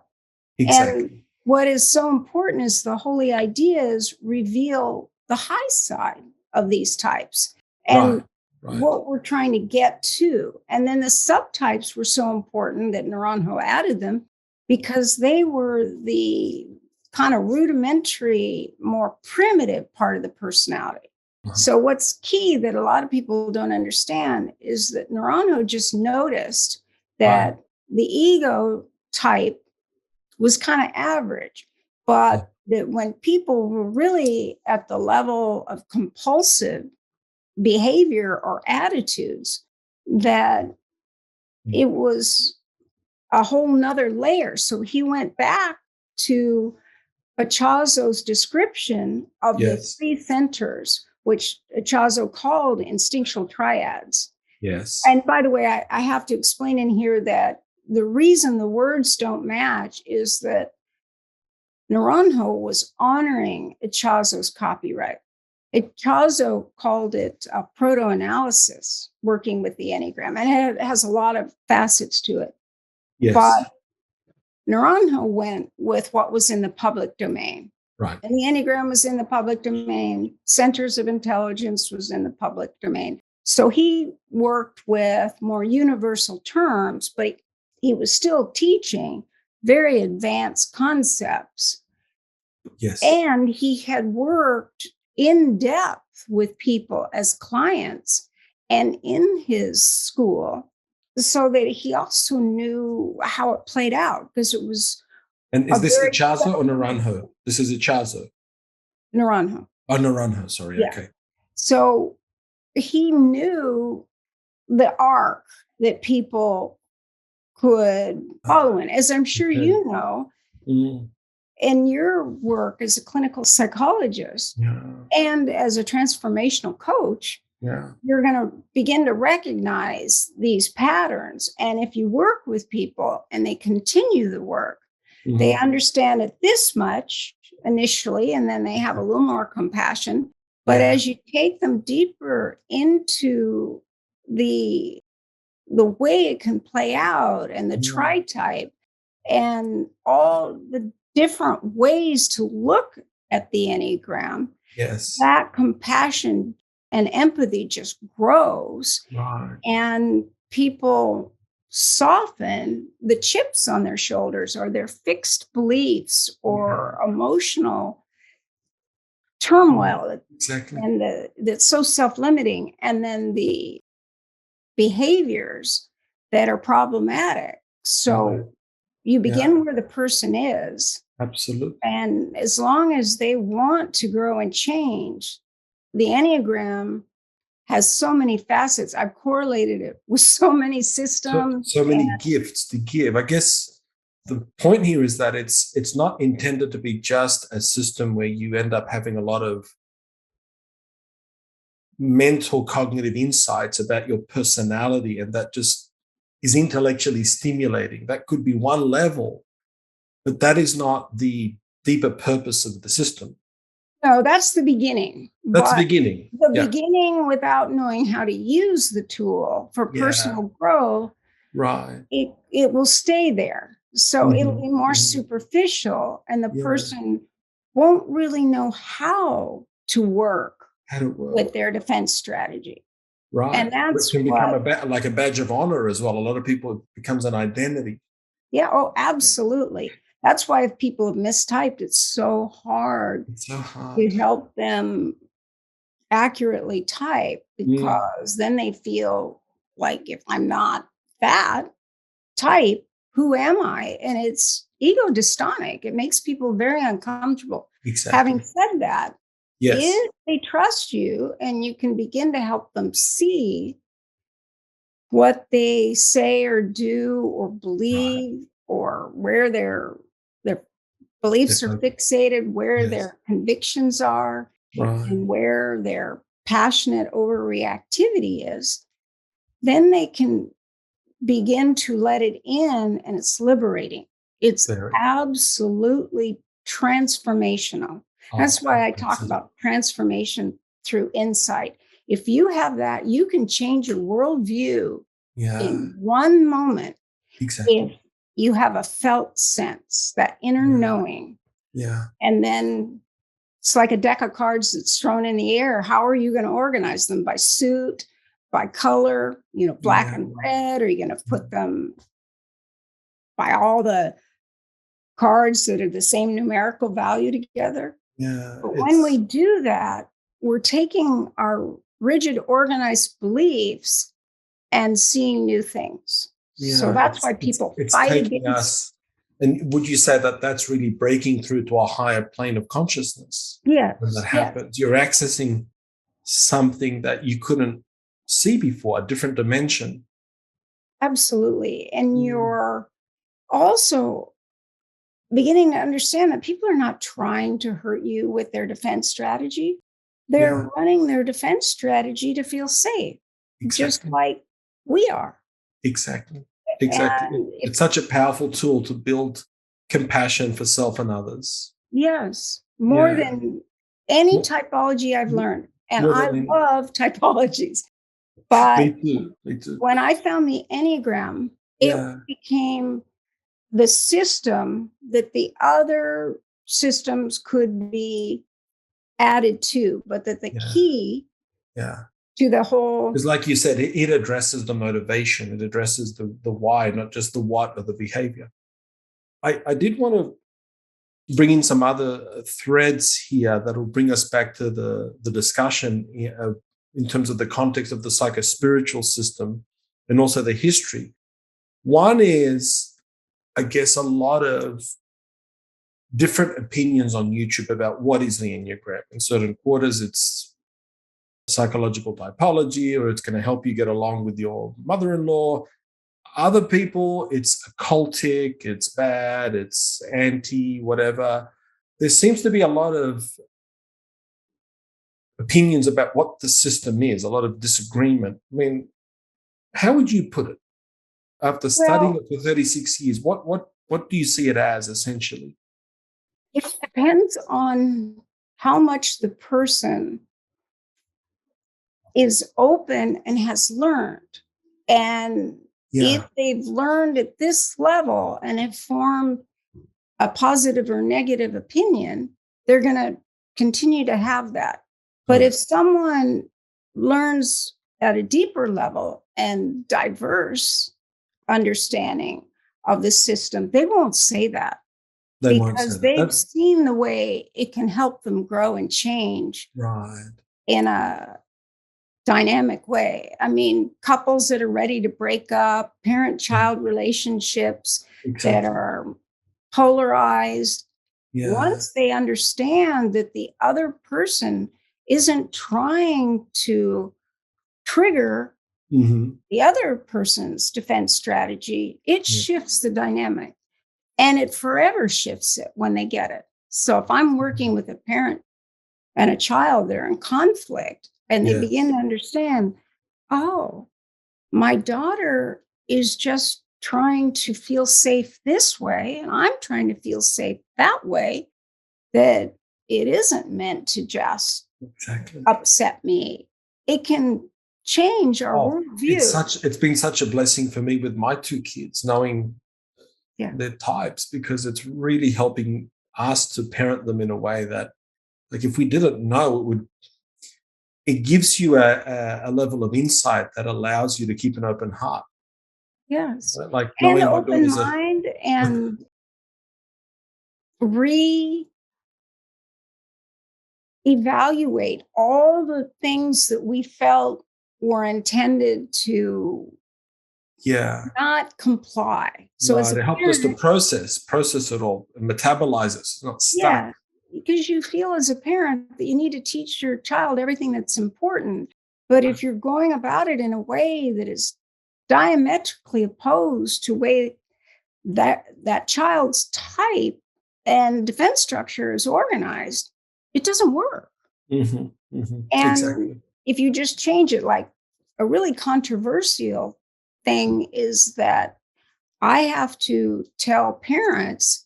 And what is so important is the holy ideas reveal the high side of these types. and Right. what we're trying to get to. And then the subtypes were so important that Naranjo added them because they were the kind of rudimentary, more primitive part of the personality. So what's key that a lot of people don't understand is that Naranjo just noticed that the ego type was kind of average, but that when people were really at the level of compulsive behavior or attitudes, that it was a whole nother layer. So he went back to Ichazo's description of the three centers, which Ichazo called instinctual triads. Yes. And by the way, I have to explain in here that the reason the words don't match is that Naranjo was honoring Ichazo's copyright. Ichazo called it a proto-analysis, working with the Enneagram, and it has a lot of facets to it. Yes. But Naranjo went with what was in the public domain. Right. And the Enneagram was in the public domain. Centers of intelligence was in the public domain. So he worked with more universal terms, but he was still teaching very advanced concepts. Yes. And he had worked in depth with people as clients and in his school, so that he also knew how it played out, because it was. And is this Ichazo or Naranjo? This is Ichazo. Naranjo. Oh, Naranjo, sorry. Yeah. Okay. So he knew the arc that people could follow in, as I'm sure you know. In your work as a clinical psychologist and as a transformational coach, you're going to begin to recognize these patterns. And if you work with people and they continue the work, they understand it this much initially, and then they have a little more compassion. But as you take them deeper into the way it can play out, and the tritype, and all the different ways to look at the Enneagram, that compassion and empathy just grows. And people soften the chips on their shoulders, or their fixed beliefs, or emotional turmoil, and that's so self-limiting. And then the behaviors that are problematic. So you begin where the person is. Absolutely. And as long as they want to grow and change, the Enneagram has so many facets. I've correlated it with so many systems. So many gifts to give. I guess the point here is that it's not intended to be just a system where you end up having a lot of mental cognitive insights about your personality, and that just is intellectually stimulating. That could be one level, but that is not the deeper purpose of the system. No, that's the beginning. That's the beginning. The beginning, without knowing how to use the tool for personal growth, it will stay there. So it'll be more superficial, and the person won't really know how to work with their defense strategy. And that's it can become like a badge of honor as well. A lot of people, it becomes an identity. Yeah. Oh, absolutely. That's why if people have mistyped, it's so hard to help them accurately type, because then they feel like, if I'm not that type, who am I? And it's ego dystonic. It makes people very uncomfortable. Having said that, if they trust you and you can begin to help them see what they say or do or believe, or where their beliefs are fixated, where their convictions are, and where their passionate overreactivity is, then they can begin to let it in, and it's liberating. It's absolutely transformational. That's why I talk about transformation through insight. If you have that, you can change your worldview in one moment. If you have a felt sense, that inner knowing. And then It's like a deck of cards that's thrown in the air. How are you going to organize them? By suit, by color, black and red? Are you going to put them by all the cards that are the same numerical value together? Yeah. But when we do that, we're taking our rigid, organized beliefs and seeing new things. Yeah, so that's why people fight taking against us. And would you say that that's really breaking through to a higher plane of consciousness? Yes, When that happens, you're accessing something that you couldn't see before, a different dimension. Absolutely. And you're also beginning to understand that people are not trying to hurt you with their defense strategy. They're running their defense strategy to feel safe, just like we are. Exactly. It's such a powerful tool to build compassion for self and others. Yes, more than any typology I've learned. And I love typologies. But Me too. When I found the Enneagram, it became the system that the other systems could be added to, but that the key to the whole... Because like you said, it addresses the motivation. It addresses the why, not just the what or the behavior. I did want to bring in some other threads here that will bring us back to the discussion in terms of the context of the psychospiritual system and also the history. One is, I guess, a lot of different opinions on YouTube about what is the Enneagram. In certain quarters, it's psychological typology, or it's going to help you get along with your mother-in-law. Other people, it's occultic, it's bad, it's anti, whatever. There seems to be a lot of opinions about what the system is, a lot of disagreement. I mean, how would you put it? After studying it for 36 years, what do you see it as, essentially? It depends on how much the person is open and has learned. And if they've learned at this level and have formed a positive or negative opinion, they're going to continue to have that. But if someone learns at a deeper level and diverse understanding of the system, they won't say that. Because they've seen the way it can help them grow and change in a dynamic way. I mean, couples that are ready to break up, parent-child relationships that are polarized. Once they understand that the other person isn't trying to trigger the other person's defense strategy, it shifts the dynamic. And it forever shifts it when they get it. So if I'm working with a parent and a child that are in conflict and they begin to understand, oh, my daughter is just trying to feel safe this way, and I'm trying to feel safe that way, that it isn't meant to just upset me. It can change our worldview. It's been such a blessing for me with my two kids, knowing their types, because it's really helping us to parent them in a way that, like, if we didn't know, it gives you a level of insight that allows you to keep an open heart. Yes. Like knowing an open mind and evaluate all the things that we felt were intended to not comply. So it helped us to process it all, and metabolize it, so it's not stuck. Yeah, because you feel as a parent that you need to teach your child everything that's important. But if you're going about it in a way that is diametrically opposed to way that child's type and defense structure is organized, it doesn't work. And if you just change it, like a really controversial thing is that I have to tell parents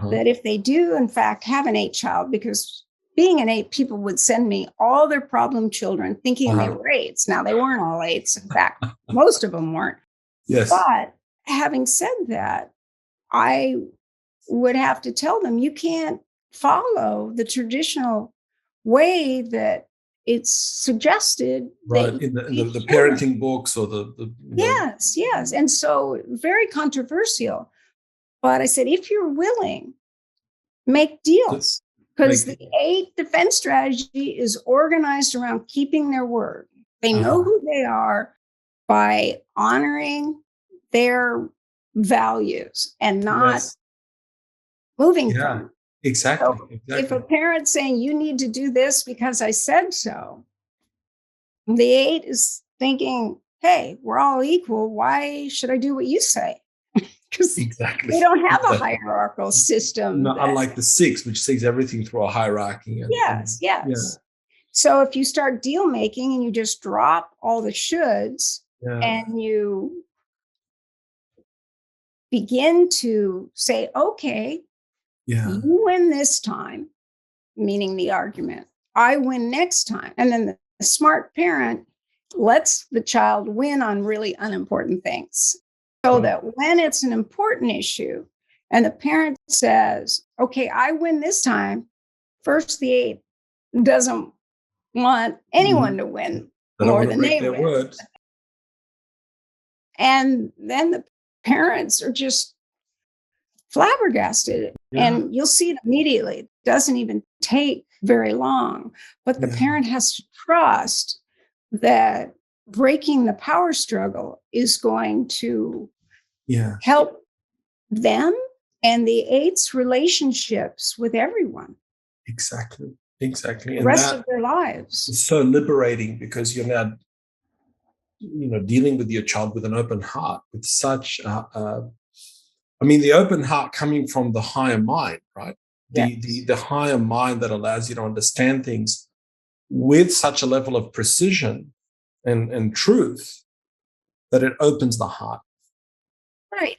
that if they do, in fact, have an 8 child, because being an 8, people would send me all their problem children thinking they were 8s. Now, they weren't all 8s. In fact, most of them weren't. Yes. But having said that, I would have to tell them, you can't follow the traditional way that it's suggested Right. that In the, you the be human. parenting books or the Yes, yes. And so very controversial. But I said, if you're willing, make to deals. Because the make 8 defense strategy is organized around keeping their word. They know who they are by honoring their values and not yes. moving from Yeah. them. Exactly. So if a Exactly. parent's saying you need to do this because I said so, the 8 is thinking, hey, we're all equal. Why should I do what you say? Because Exactly. we don't have a Exactly. hierarchical system No, that, unlike the 6, which sees everything through a hierarchy and yes, yeah. yes. So if you start deal making and you just drop all the shoulds Yeah. and you begin to say, okay, Yeah. you win this time, meaning the argument, I win next time. And then the smart parent lets the child win on really unimportant things so Right. that when it's an important issue and the parent says, okay, I win this time, first the 8 doesn't want anyone Mhm. to win They don't more want to than break they their win. word. And then the parents are just flabbergasted. Yeah. And you'll see it immediately. It doesn't even take very long. But the Yeah. parent has to trust that breaking the power struggle is going to Yeah. help them and the 8's relationships with everyone Exactly. Exactly. the And rest that of their lives. is so liberating because you're now, dealing with your child with an open heart, with such, the open heart coming from the higher mind, right? The Yes. the higher mind that allows you to understand things with such a level of precision and truth that it opens the heart. Right.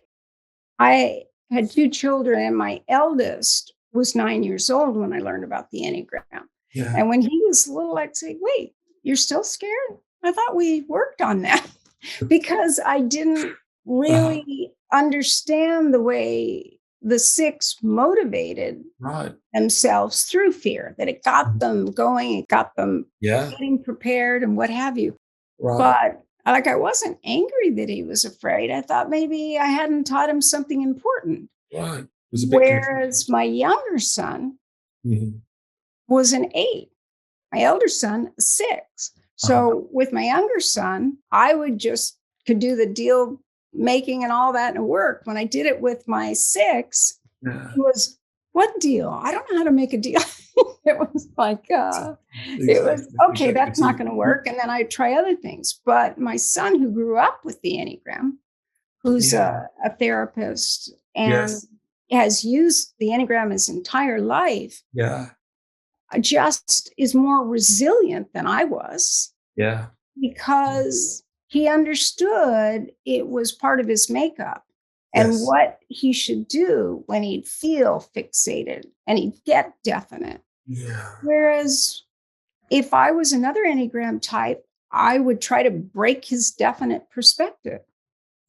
I had 2 children, and my eldest was 9 years old when I learned about the Enneagram. Yeah. And when he was little, I'd say, wait, you're still scared? I thought we worked on that because I didn't really understand the way the 6 motivated Right. themselves through fear, that it got them going, it got them Yeah. getting prepared and what have you. Right. But like I wasn't angry that he was afraid. I thought maybe I hadn't taught him something important. Right. It was a bit confusing. Whereas my younger son Mhm. was an 8, my elder son, a 6. Uh-huh. So with my younger son, I would just could do the deal making and all that and work. When I did it with my 6, Yeah. it was, what deal? I don't know how to make a deal. It was like, it was Exactly. okay, Exactly. that's not going to work. And then I try other things. But my son, who grew up with the Enneagram, who's Yeah. a therapist and Yes. has used the Enneagram his entire life, Yeah. just is more resilient than I was Yeah. because he understood it was part of his makeup and Yes. what he should do when he'd feel fixated and he'd get definite. Yeah. Whereas if I was another Enneagram type, I would try to break his definite perspective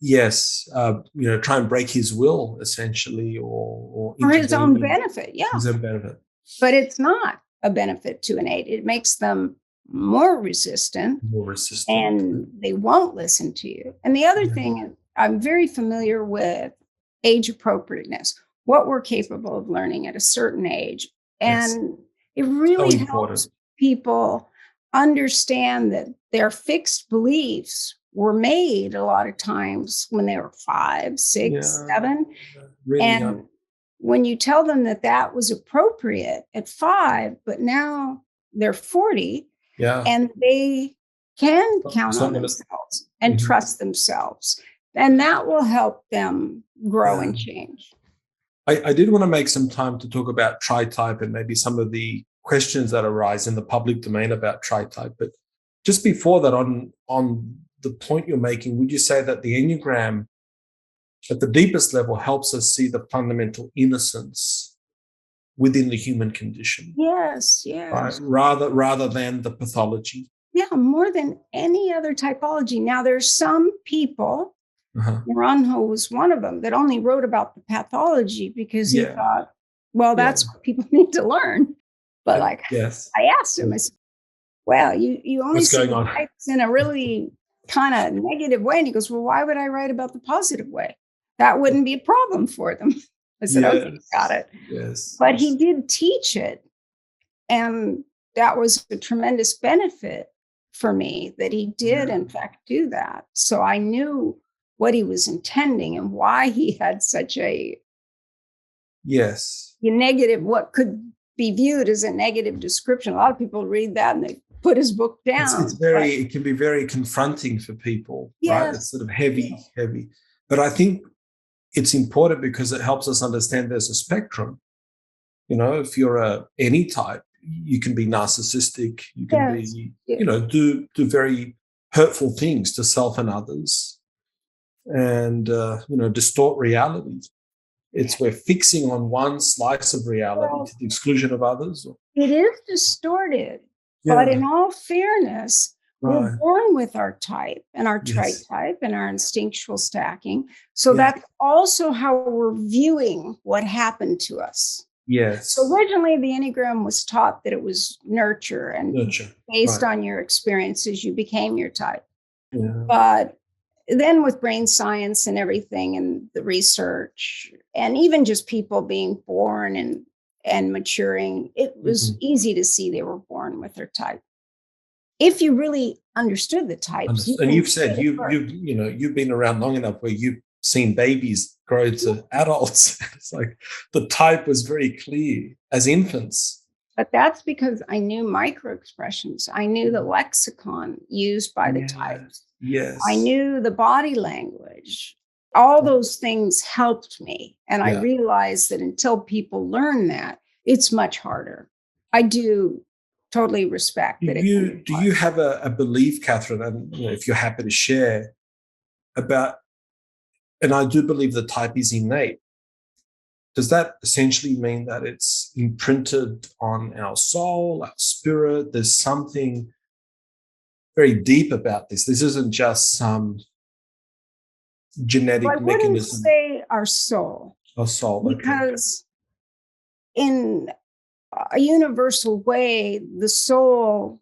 Yes. Try and break his will essentially, or for his own intervene benefit. in his Yeah. own benefit. But it's not a benefit to an 8. It makes them more resistant More resistant. and they won't listen to you. And the other Yeah. thing is, I'm very familiar with age appropriateness, what we're capable of learning at a certain age. Yes. And it So really important. helps people understand that their fixed beliefs were made a lot of times when they were 5, 6, Yeah. 7. Really young. And when you tell them that that was appropriate at 5, but now they're 40 Yeah. and they can count It's on not gonna. themselves and Mhm. trust themselves. And that will help them grow Yeah. and change. I did want to make some time to talk about Tritype and maybe some of the questions that arise in the public domain about Tritype. But just before that, on the point you're making, would you say that the Enneagram at the deepest level helps us see the fundamental innocence within the human condition, Yes, right? yes. Rather than the pathology. Yeah, more than any other typology. Now, there's some people, Uh-huh. Naranjo was one of them, that only wrote about the pathology because he Yeah. thought, well, Yeah. that's what people need to learn. But like, yes. I asked him, I said, well, you only What's see going the on? types in a really kind of negative way. And he goes, well, why would I write about the positive way? That wouldn't be a problem for them. I said, okay, got it. Yes. But he did teach it. And that was a tremendous benefit for me that he did, in fact, do that. So I knew what he was intending and why he had such a negative, what could be viewed as a negative description. A lot of people read that and they put his book down. It can be very confronting for people, right? It's sort of heavy. But I think it's important because it helps us understand there's a spectrum. You know, if you're any type, you can be narcissistic, you can be, do very hurtful things to self and others, and, distort reality. We're fixing on one slice of reality to the exclusion of others. It is distorted, but in all fairness, we're born with our type and our tritype and our instinctual stacking. So that's also how we're viewing what happened to us. Yes. So originally the Enneagram was taught that it was nurture and based on your experiences, you became your type. Yeah. But then with brain science and everything and the research and even just people being born and maturing, it was easy to see they were born with their type. If you really understood the types. And you've said you've been around long enough where you've seen babies grow to adults. It's like the type was very clear as infants. But that's because I knew micro expressions. I knew the lexicon used by the types. Yes. I knew the body language. All those things helped me. And I realized that until people learn that, it's much harder. I do totally respect that. Do you have a belief, Katherine, and if you're happy to share, about, and I do believe the type is innate. Does that essentially mean that it's imprinted on our soul, our spirit? There's something very deep about this. This isn't just some genetic mechanism. I wouldn't say our soul. Our soul, because in a universal way, the soul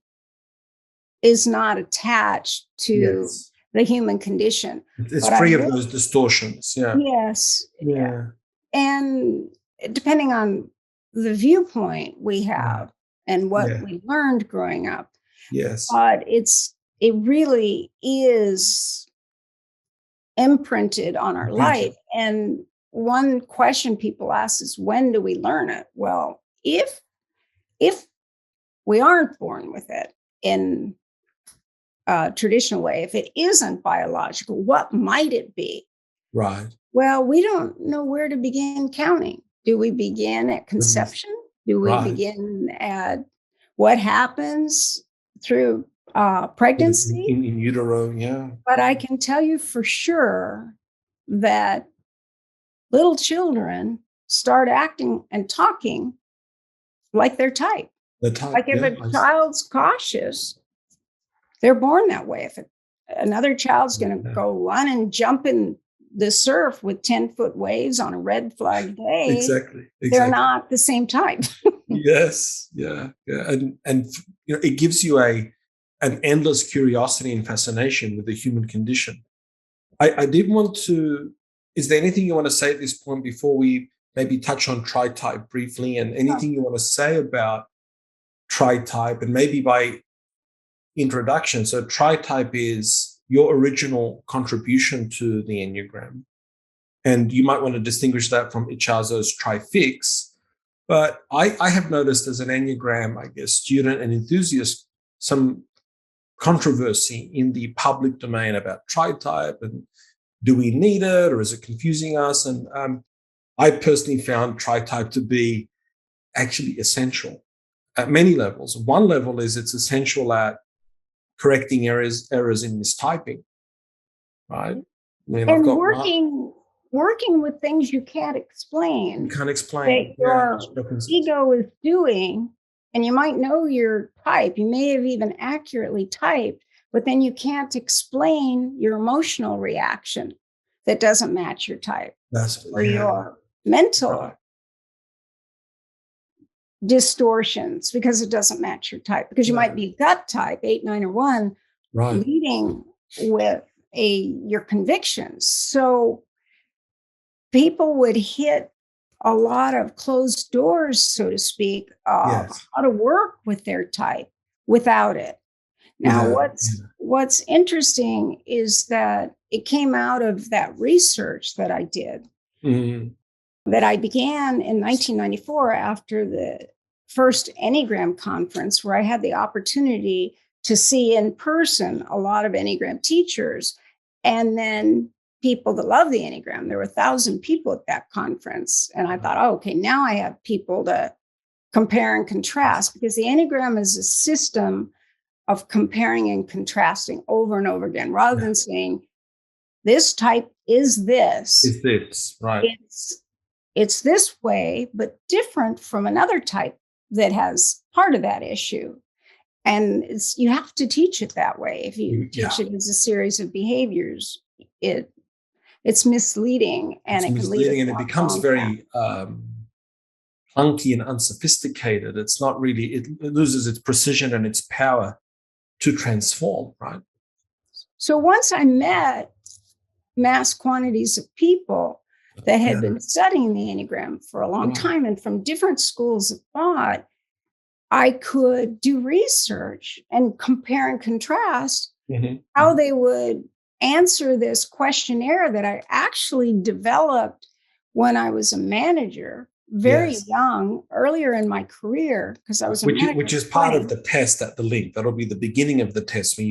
is not attached to the human condition. It's free of those distortions. Yes. Yeah. And depending on the viewpoint we have and what we learned growing up. Yes. But it really is imprinted on our life. And one question people ask is, when do we learn it? Well, if we aren't born with it in a traditional way, if it isn't biological, what might it be? Right. Well, we don't know where to begin counting. Do we begin at conception? Do we begin at what happens through pregnancy? In utero, But I can tell you for sure that little children start acting and talking like their type. Like if a child's cautious, they're born that way. If another child's going to go run and jump in the surf with 10-foot waves on a red flag day, exactly. They're not the same type. Yes. And it gives you an endless curiosity and fascination with the human condition. I did want to, is there anything you want to say at this point before we maybe touch on tritype briefly, and anything you want to say about tritype, and maybe by introduction? So tritype is your original contribution to the Enneagram. And you might want to distinguish that from Ichazo's trifix. But I have noticed as an Enneagram, I guess, student and enthusiast, some controversy in the public domain about tritype, and do we need it, or is it confusing us? And I personally found tritype to be actually essential at many levels. One level is it's essential at correcting errors in mistyping, right? I mean, and working with things you can't explain. That your ego is doing, and you might know your type. You may have even accurately typed, but then you can't explain your emotional reaction that doesn't match your type. Or your mental distortions because it doesn't match your type. Because you might be gut type, 8, 9, or 1, Right. leading with your convictions. So people would hit a lot of closed doors, so to speak, of Yes. how to work with their type without it. Now, what's interesting is that it came out of that research that I did, that I began in 1994 after the first Enneagram conference, where I had the opportunity to see in person a lot of Enneagram teachers, and then people that love the Enneagram. There were 1,000 people at that conference. And I thought, oh, okay, now I have people to compare and contrast, because the Enneagram is a system of comparing and contrasting over and over again, rather than saying, this type is this. Is this, right? It's this way, but different from another type that has part of that issue. And you have to teach it that way. If you teach it as a series of behaviors, it's misleading, and it becomes very clunky and unsophisticated. It's not really, it loses its precision and its power to transform, right? So once I met mass quantities of people that had been studying the Enneagram for a long time and from different schools of thought, I could do research and compare and contrast how they would answer this questionnaire that I actually developed when I was a manager, very young, earlier in my career, because I was a manager. Which is part of the test at the link. That'll be the beginning of the test when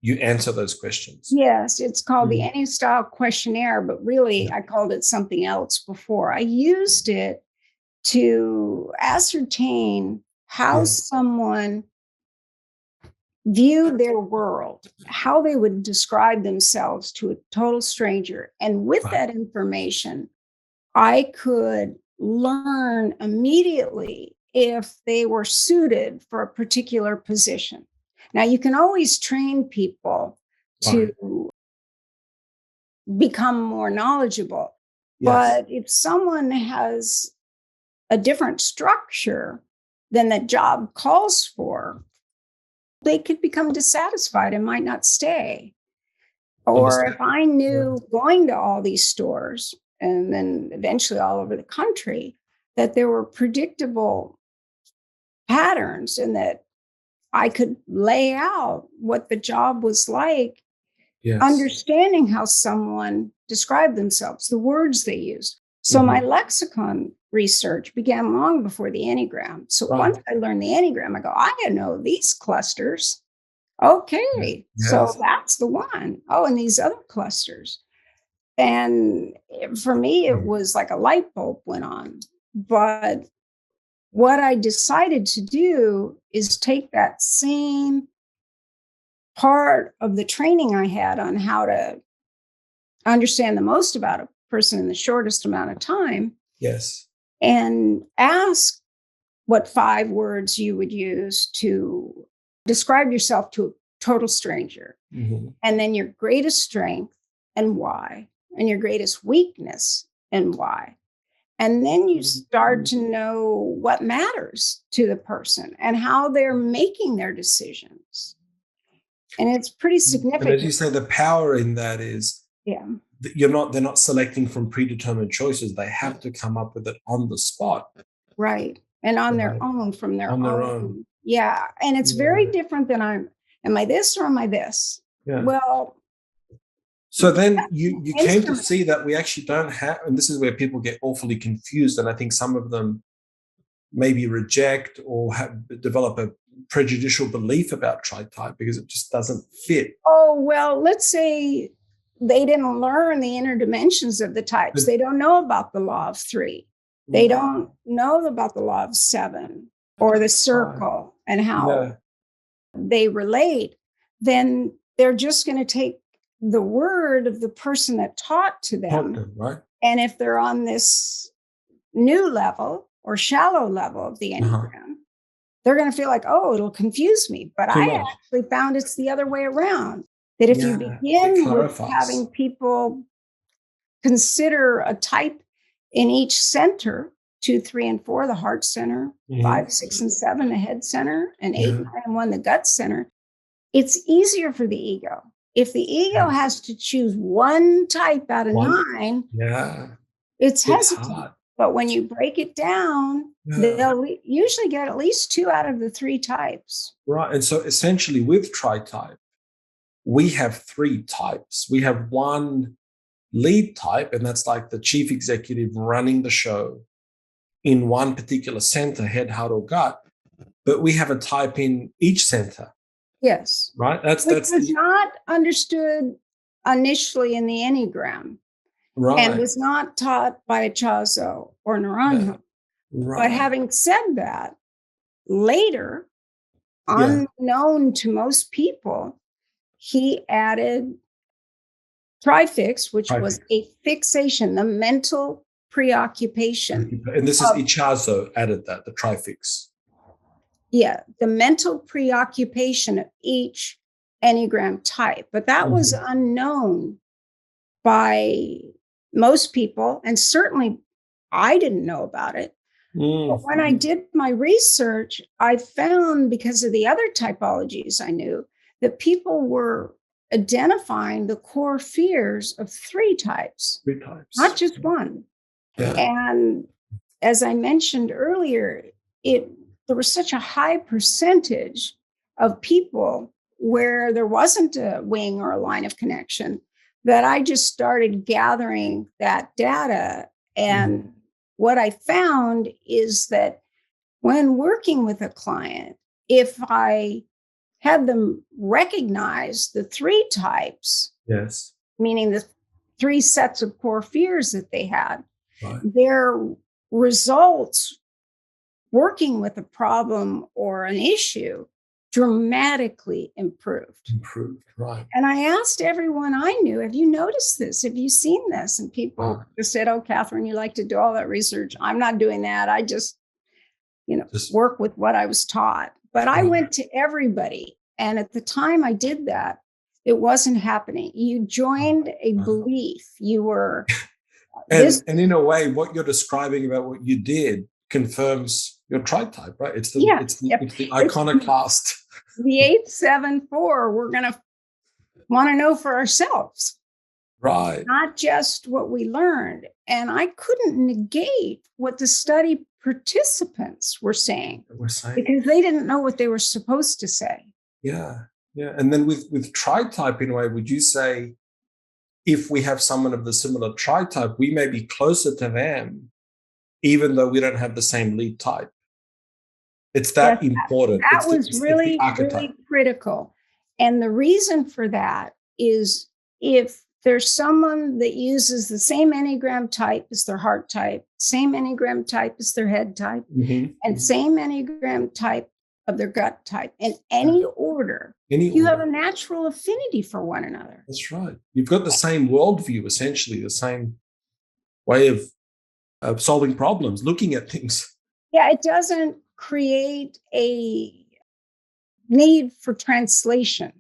you answer those questions. Yes, it's called the Enne style questionnaire, but really I called it something else before. I used it to ascertain how someone viewed their world, how they would describe themselves to a total stranger. And with that information, I could learn immediately if they were suited for a particular position. Now, you can always train people to become more knowledgeable. But if someone has a different structure than the job calls for, they could become dissatisfied and might not stay. Or if I knew going to all these stores and then eventually all over the country that there were predictable patterns and that I could lay out what the job was like, understanding how someone described themselves, the words they used. So my lexicon research began long before the Enneagram. So once I learned the Enneagram, I go, I know these clusters. Okay, so that's the one. Oh, and these other clusters. And for me, it was like a light bulb went on. But what I decided to do is take that same part of the training I had on how to understand the most about a person in the shortest amount of time. And ask what 5 words you would use to describe yourself to a total stranger. And then your greatest strength and why, and your greatest weakness and why. And then you start to know what matters to the person and how they're making their decisions. And it's pretty significant. And as you say, the power in that is they're not selecting from predetermined choices. They have to come up with it on the spot. Right. And on their own, from their own. Yeah. And it's very different than am I this or am I this? Well, so then you came to see that we actually don't have, and this is where people get awfully confused. And I think some of them maybe reject or develop a prejudicial belief about tritype because it just doesn't fit. Oh, well, let's say they didn't learn the inner dimensions of the types. They don't know about the law of 3. They don't know about the law of 7 or the circle and how they relate. Then they're just going to take the word of the person that taught to them. And if they're on this new level or shallow level of the Enneagram, they're going to feel like, oh, it'll confuse me. But I actually found it's the other way around. That if you begin with having people consider a type in each center 2, 3, and 4, the heart center, 5, 6, and 7, the head center, and 8, 9, and 1, the gut center, it's easier for the ego. If the ego has to choose one type out of 9, it's hesitant. Hard. But when you break it down, they'll usually get at least 2 out of the 3 types. Right. And so essentially with Tritype, we have 3 types. We have one lead type, and that's like the chief executive running the show in one particular center, head, heart, or gut. But we have a type in each center. Yes. Right. Which was not understood initially in the Enneagram. Right. And was not taught by Ichazo or Naranjo. Right. But having said that, later, unknown to most people, he added Trifix, which was a fixation, the mental preoccupation. And this is Ichazo added that, the Trifix. Yeah, the mental preoccupation of each Enneagram type. But that was unknown by most people, and certainly I didn't know about it. But when I did my research, I found, because of the other typologies I knew, that people were identifying the core fears of 3 types. 3 types. Not just one. Yeah. And as I mentioned earlier, there was such a high percentage of people where there wasn't a wing or a line of connection that I just started gathering that data. And what I found is that when working with a client, if I had them recognize the 3 types, meaning the 3 sets of core fears that they had, their results working with a problem or an issue dramatically improved. Right. And I asked everyone I knew, have you noticed this? Have you seen this? And people just said, oh, Katherine, you like to do all that research. I'm not doing that. I just work with what I was taught. But I went to everybody. And at the time I did that, it wasn't happening. You joined a belief. You were. And in a way, what you're describing about what you did confirms your Tritype, right? It's the iconoclast. The 874, we're going to want to know for ourselves. Right. Not just what we learned. And I couldn't negate what the study participants were saying. Because they didn't know what they were supposed to say. Yeah. And then with Tritype, in a way, would you say if we have someone of the similar Tritype, we may be closer to them, even though we don't have the same lead type? It's that important. That was really critical. And the reason for that is if there's someone that uses the same Enneagram type as their heart type, same Enneagram type as their head type, and same Enneagram type of their gut type, in any order, you have a natural affinity for one another. That's right. You've got the same worldview, essentially, the same way of solving problems, looking at things. Yeah, it doesn't create a need for translation.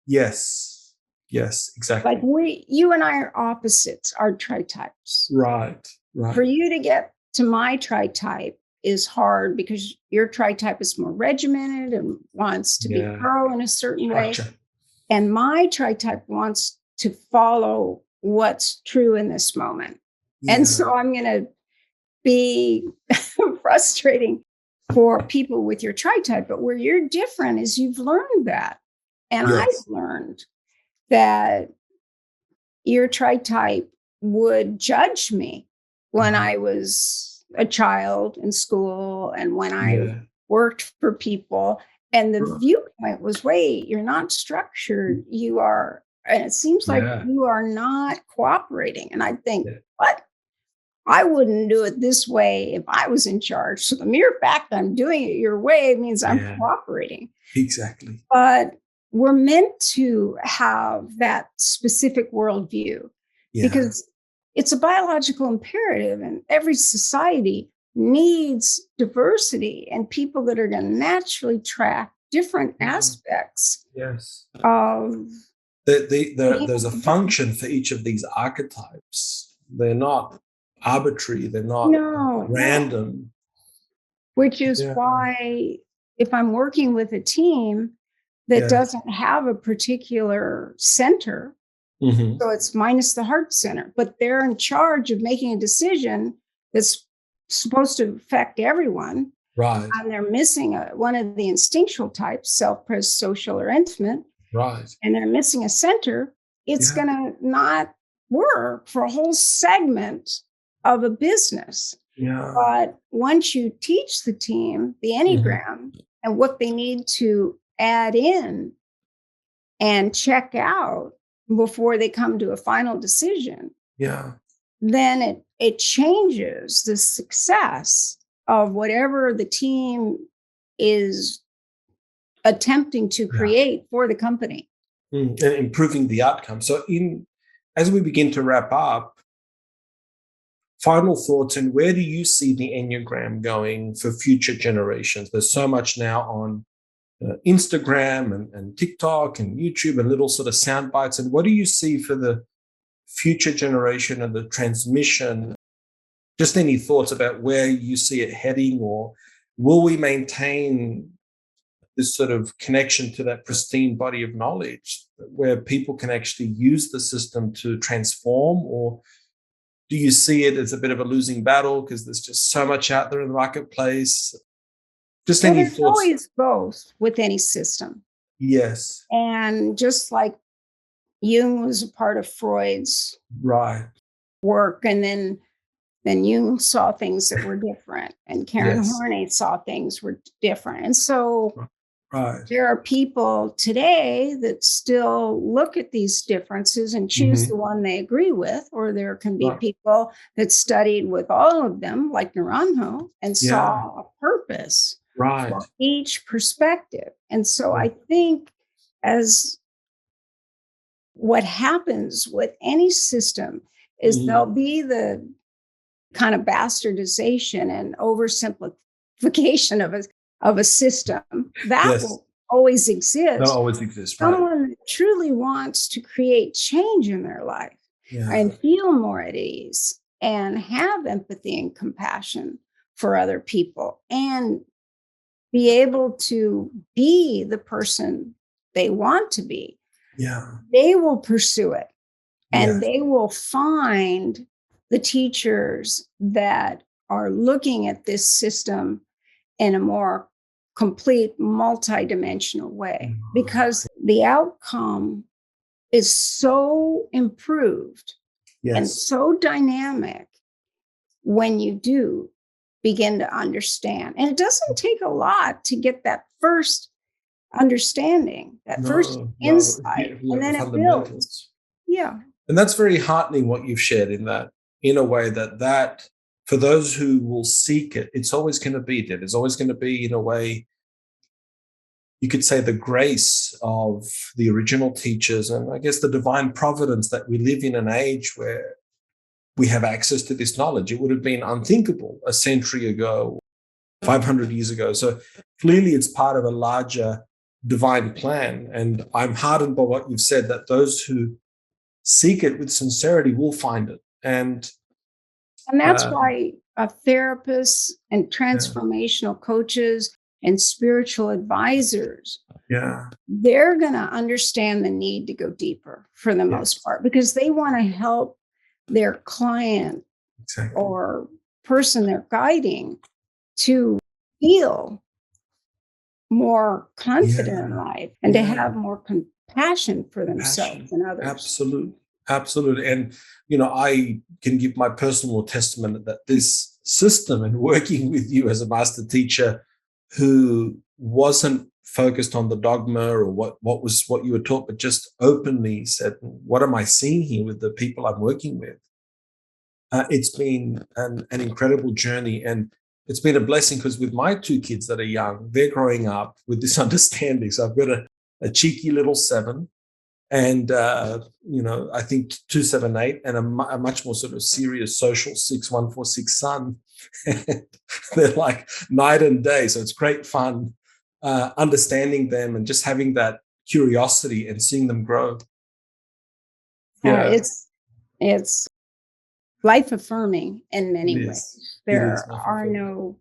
Yes, exactly. Like you and I are opposites, are Tritypes. Right. For you to get to my Tritype is hard because your Tritype is more regimented and wants to be thorough in a certain way. And my Tritype wants to follow what's true in this moment. And so I'm going to be frustrating for people with your Tritype, but where you're different is you've learned that. And I've learned that your Tritype would judge me when I was a child in school and when I worked for people. And the viewpoint was, wait, you're not structured. You are, and it seems like you are not cooperating. And I think, what? I wouldn't do it this way if I was in charge. So the mere fact that I'm doing it your way means I'm cooperating. Exactly. But we're meant to have that specific worldview because it's a biological imperative, and every society needs diversity and people that are going to naturally track different aspects of. There's a function for each of these archetypes. They're not arbitrary. They're not No, random. which is Yeah. why if I'm working with a team that doesn't have a particular center, so it's minus the heart center, but they're in charge of making a decision that's supposed to affect everyone. Right. And they're missing one of the instinctual types, self-pres, social, or intimate. Right. And they're missing a center. It's going to not work for a whole segment of a business. Yeah. But once you teach the team the Enneagram and what they need to add in and check out before they come to a final decision, then it changes the success of whatever the team is attempting to create for the company. And improving the outcome. So as we begin to wrap up, final thoughts, and where do you see the Enneagram going for future generations? There's so much now on Instagram and TikTok and YouTube and little sort of sound bites. And what do you see for the future generation and the transmission? Just any thoughts about where you see it heading, or will we maintain this sort of connection to that pristine body of knowledge where people can actually use the system to transform? Or do you see it as a bit of a losing battle because there's just so much out there in the marketplace? Just any thoughts? There's always both with any system. Yes. And just like Jung was a part of Freud's work, and then Jung saw things that were different, and Karen Horney saw things were different. And so there are people today that still look at these differences and choose the one they agree with, or there can be people that studied with all of them, like Naranjo, and saw a purpose for each perspective. And so I think as what happens with any system is there'll be the kind of bastardization and oversimplification of a system that will always exist. That'll always exist. Someone that truly wants to create change in their life and feel more at ease and have empathy and compassion for other people and be able to be the person they want to be. They will pursue it, and they will find the teachers that are looking at this system in a more complete, multidimensional way, because the outcome is so improved and so dynamic when you do begin to understand. And it doesn't take a lot to get that first understanding, that first insight, and then it builds. And that's very heartening what you've shared in a way that for those who will seek it, it's always going to be there. There's always going to be, in a way, you could say, the grace of the original teachers, and I guess the divine providence that we live in an age where we have access to this knowledge. It would have been unthinkable a century ago, 500 years ago. So clearly it's part of a larger divine plan. And I'm heartened by what you've said, that those who seek it with sincerity will find it. And that's why therapists and transformational coaches and spiritual advisors, they're going to understand the need to go deeper for the most part, because they want to help their client or person they're guiding to feel more confident in life and to have more compassion for themselves and others. Absolutely. And, I can give my personal testament that this system and working with you as a master teacher who wasn't focused on the dogma or what you were taught, but just openly said, what am I seeing here with the people I'm working with? It's been an incredible journey. And it's been a blessing, because with my two kids that are young, they're growing up with this understanding. So I've got a cheeky little 7 and, I think 2, 7, 8, and a much more sort of serious social 6, 1, 4, 6 son. They're like night and day. So it's great fun understanding them and just having that curiosity and seeing them grow. It's life affirming in It many is. ways. It is. There are no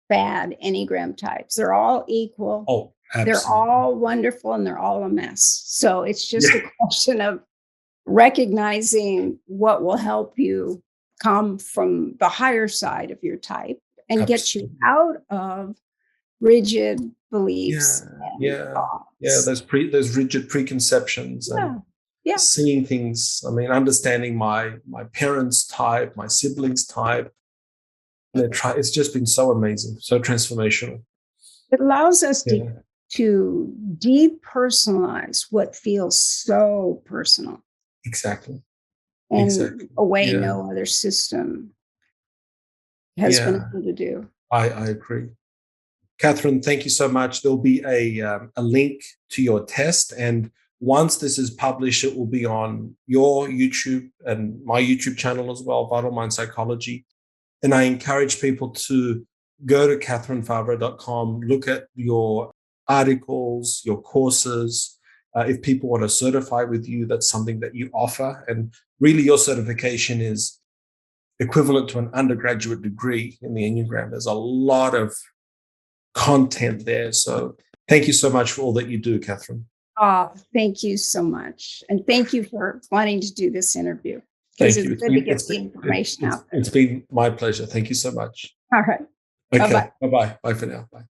bad Enneagram types. They're all equal. Oh, They're absolutely. all wonderful and they're all a mess. So it's just Yeah, a question of recognizing what will help you come from the higher side of your type and get you absolutely. out of rigid Yeah, beliefs and yeah, yeah. thoughts. Those rigid preconceptions and Yeah. Yeah. seeing things. I mean, understanding my parents' type, my siblings' type. It's just been so amazing, so transformational. It allows us Yeah, to depersonalize what feels so personal exactly, in exactly. a way Yeah, no other system has been yeah. able to do. I agree. Katherine, thank you so much. There'll be a link to your test. And once this is published, it will be on your YouTube and my YouTube channel as well, Vital Mind Psychology. And I encourage people to go to katherinefauvre.com, look at your articles, your courses. If people want to certify with you, that's something that you offer. And really, your certification is equivalent to an undergraduate degree in the Enneagram. There's a lot of content there. So thank you so much for all that you do, Katherine. Oh, thank you so much. And thank you for wanting to do this interview because Thank it's you. good to get the information out there. It's been my pleasure. Thank you so much. All right. Bye Okay. bye. Bye-bye. Bye for now. Bye.